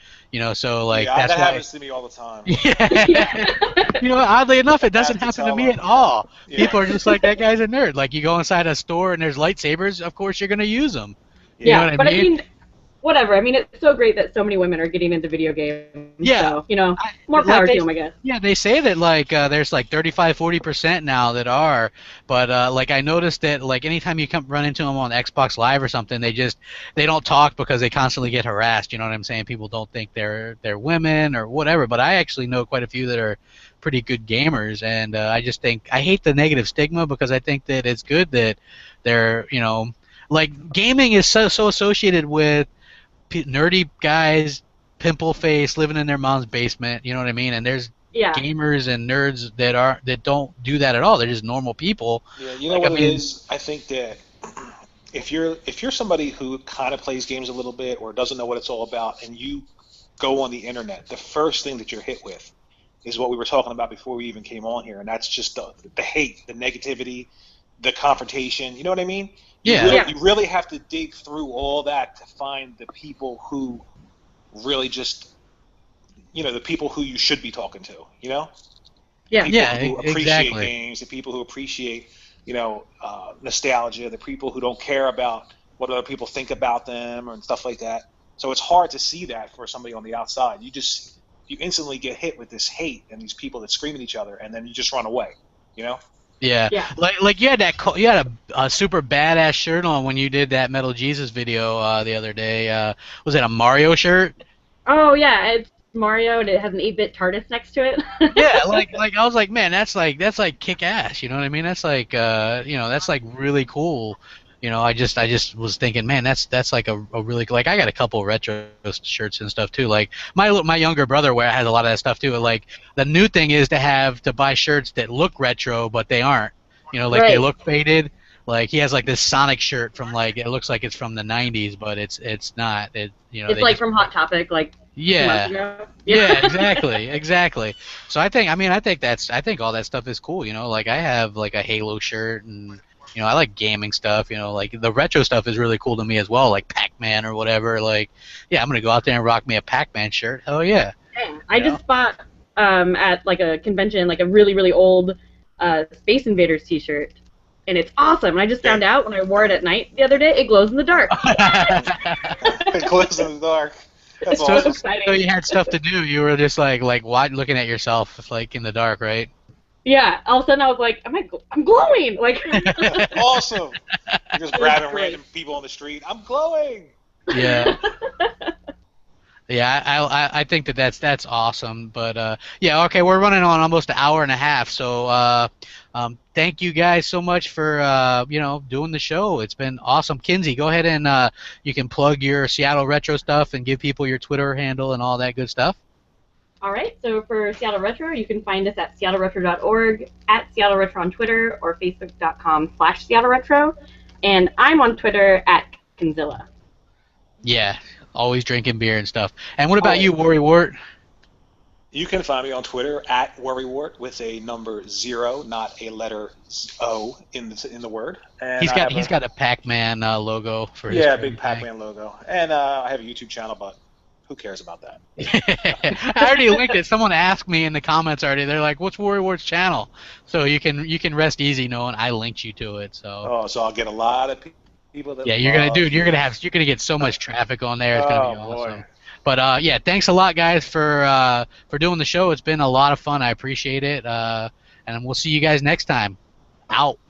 So like Yeah, that's that why. happens to me all the time. Yeah. Oddly enough, it doesn't Have to happen to tell me them. at all. Yeah. People are just like, that guy's a nerd. Like, you go inside a store and there's lightsabers, of course you're gonna use them. You know what I but mean? I mean, whatever. I mean, it's so great that so many women are getting into video games. Yeah. So, more power to them, I guess. Yeah, they say that like there's like 35-40% now that are, but like I noticed that like anytime you run into them on Xbox Live or something, they don't talk because they constantly get harassed. You know what I'm saying? People don't think they're women or whatever. But I actually know quite a few that are pretty good gamers, and I just think I hate the negative stigma because I think that it's good that they're like gaming is so associated with nerdy guys, pimple face, living in their mom's basement. You know what I mean? And there's Yeah. gamers and nerds that don't do that at all. They're just normal people. Yeah, you know what it is? I think that if you're somebody who kind of plays games a little bit or doesn't know what it's all about, and you go on the internet, the first thing that you're hit with is what we were talking about before we even came on here, and that's just the hate, the negativity, the confrontation. You know what I mean? You really have to dig through all that to find the people who really just, the people who you should be talking to. Yeah. People who appreciate exactly. games, the people who appreciate, nostalgia, the people who don't care about what other people think about them and stuff like that. So it's hard to see that for somebody on the outside. You instantly get hit with this hate and these people that scream at each other, and then you just run away. Yeah. Like you had a super badass shirt on when you did that Metal Jesus video the other day. Was it a Mario shirt? Oh yeah, it's Mario and it has an 8-bit TARDIS next to it. Yeah, like I was like, man, that's like kick ass. You know what I mean? That's like that's like really cool. I just was thinking, man, that's like a really like I got a couple retro shirts and stuff too. Like my younger brother has a lot of that stuff too. Like the new thing is to buy shirts that look retro but they aren't. You know, like they Right. look faded. Like he has like this Sonic shirt from like it looks like it's from the '90s, but it's not. It's They like just from Hot Topic, like 2 months yeah. ago. Yeah, exactly, exactly. So I think all that stuff is cool. Like I have like a Halo shirt, and I like gaming stuff. Like the retro stuff is really cool to me as well, like Pac-Man or whatever. Like, yeah, I'm gonna go out there and rock me a Pac-Man shirt. Hell yeah. Yeah. You I know? just bought at like a convention like a really really old Space Invaders T-shirt, and it's awesome. And I just found out when I wore it at night the other day, it glows in the dark. It glows in the dark. That's It's So, awesome. exciting. so you had stuff to do. You were just like looking at yourself like in the dark, right? Yeah. All of a sudden I was like, I'm glowing. Like. Awesome. You're just grabbing great. random people on the street. I'm glowing. Yeah. Yeah, I think that's awesome, but yeah, okay, we're running on almost an hour and a half, so thank you guys so much for doing the show. It's been awesome. Kinsey, go ahead and you can plug your Seattle Retro stuff and give people your Twitter handle and all that good stuff. All right, so for Seattle Retro, you can find us at seattleretro.org, at Seattle Retro on Twitter, or facebook.com/Seattle Retro, and I'm on Twitter at Kinzilla. Yeah, always drinking beer and stuff. And what about you, WorryWart? You can find me on Twitter at WorryWart with a number 0, not a letter O in the word. And He's got a Pac-Man logo for his big Pac-Man logo. And I have a YouTube channel, but who cares about that? I already linked it. Someone asked me in the comments already. They're like, "What's WorryWart's channel?" So you can rest easy knowing I linked you to it. So So I'll get a lot of people that yeah, you're gonna get so much traffic on there. It's gonna be awesome. Boy. But yeah, thanks a lot, guys, for doing the show. It's been a lot of fun. I appreciate it. And we'll see you guys next time. Out.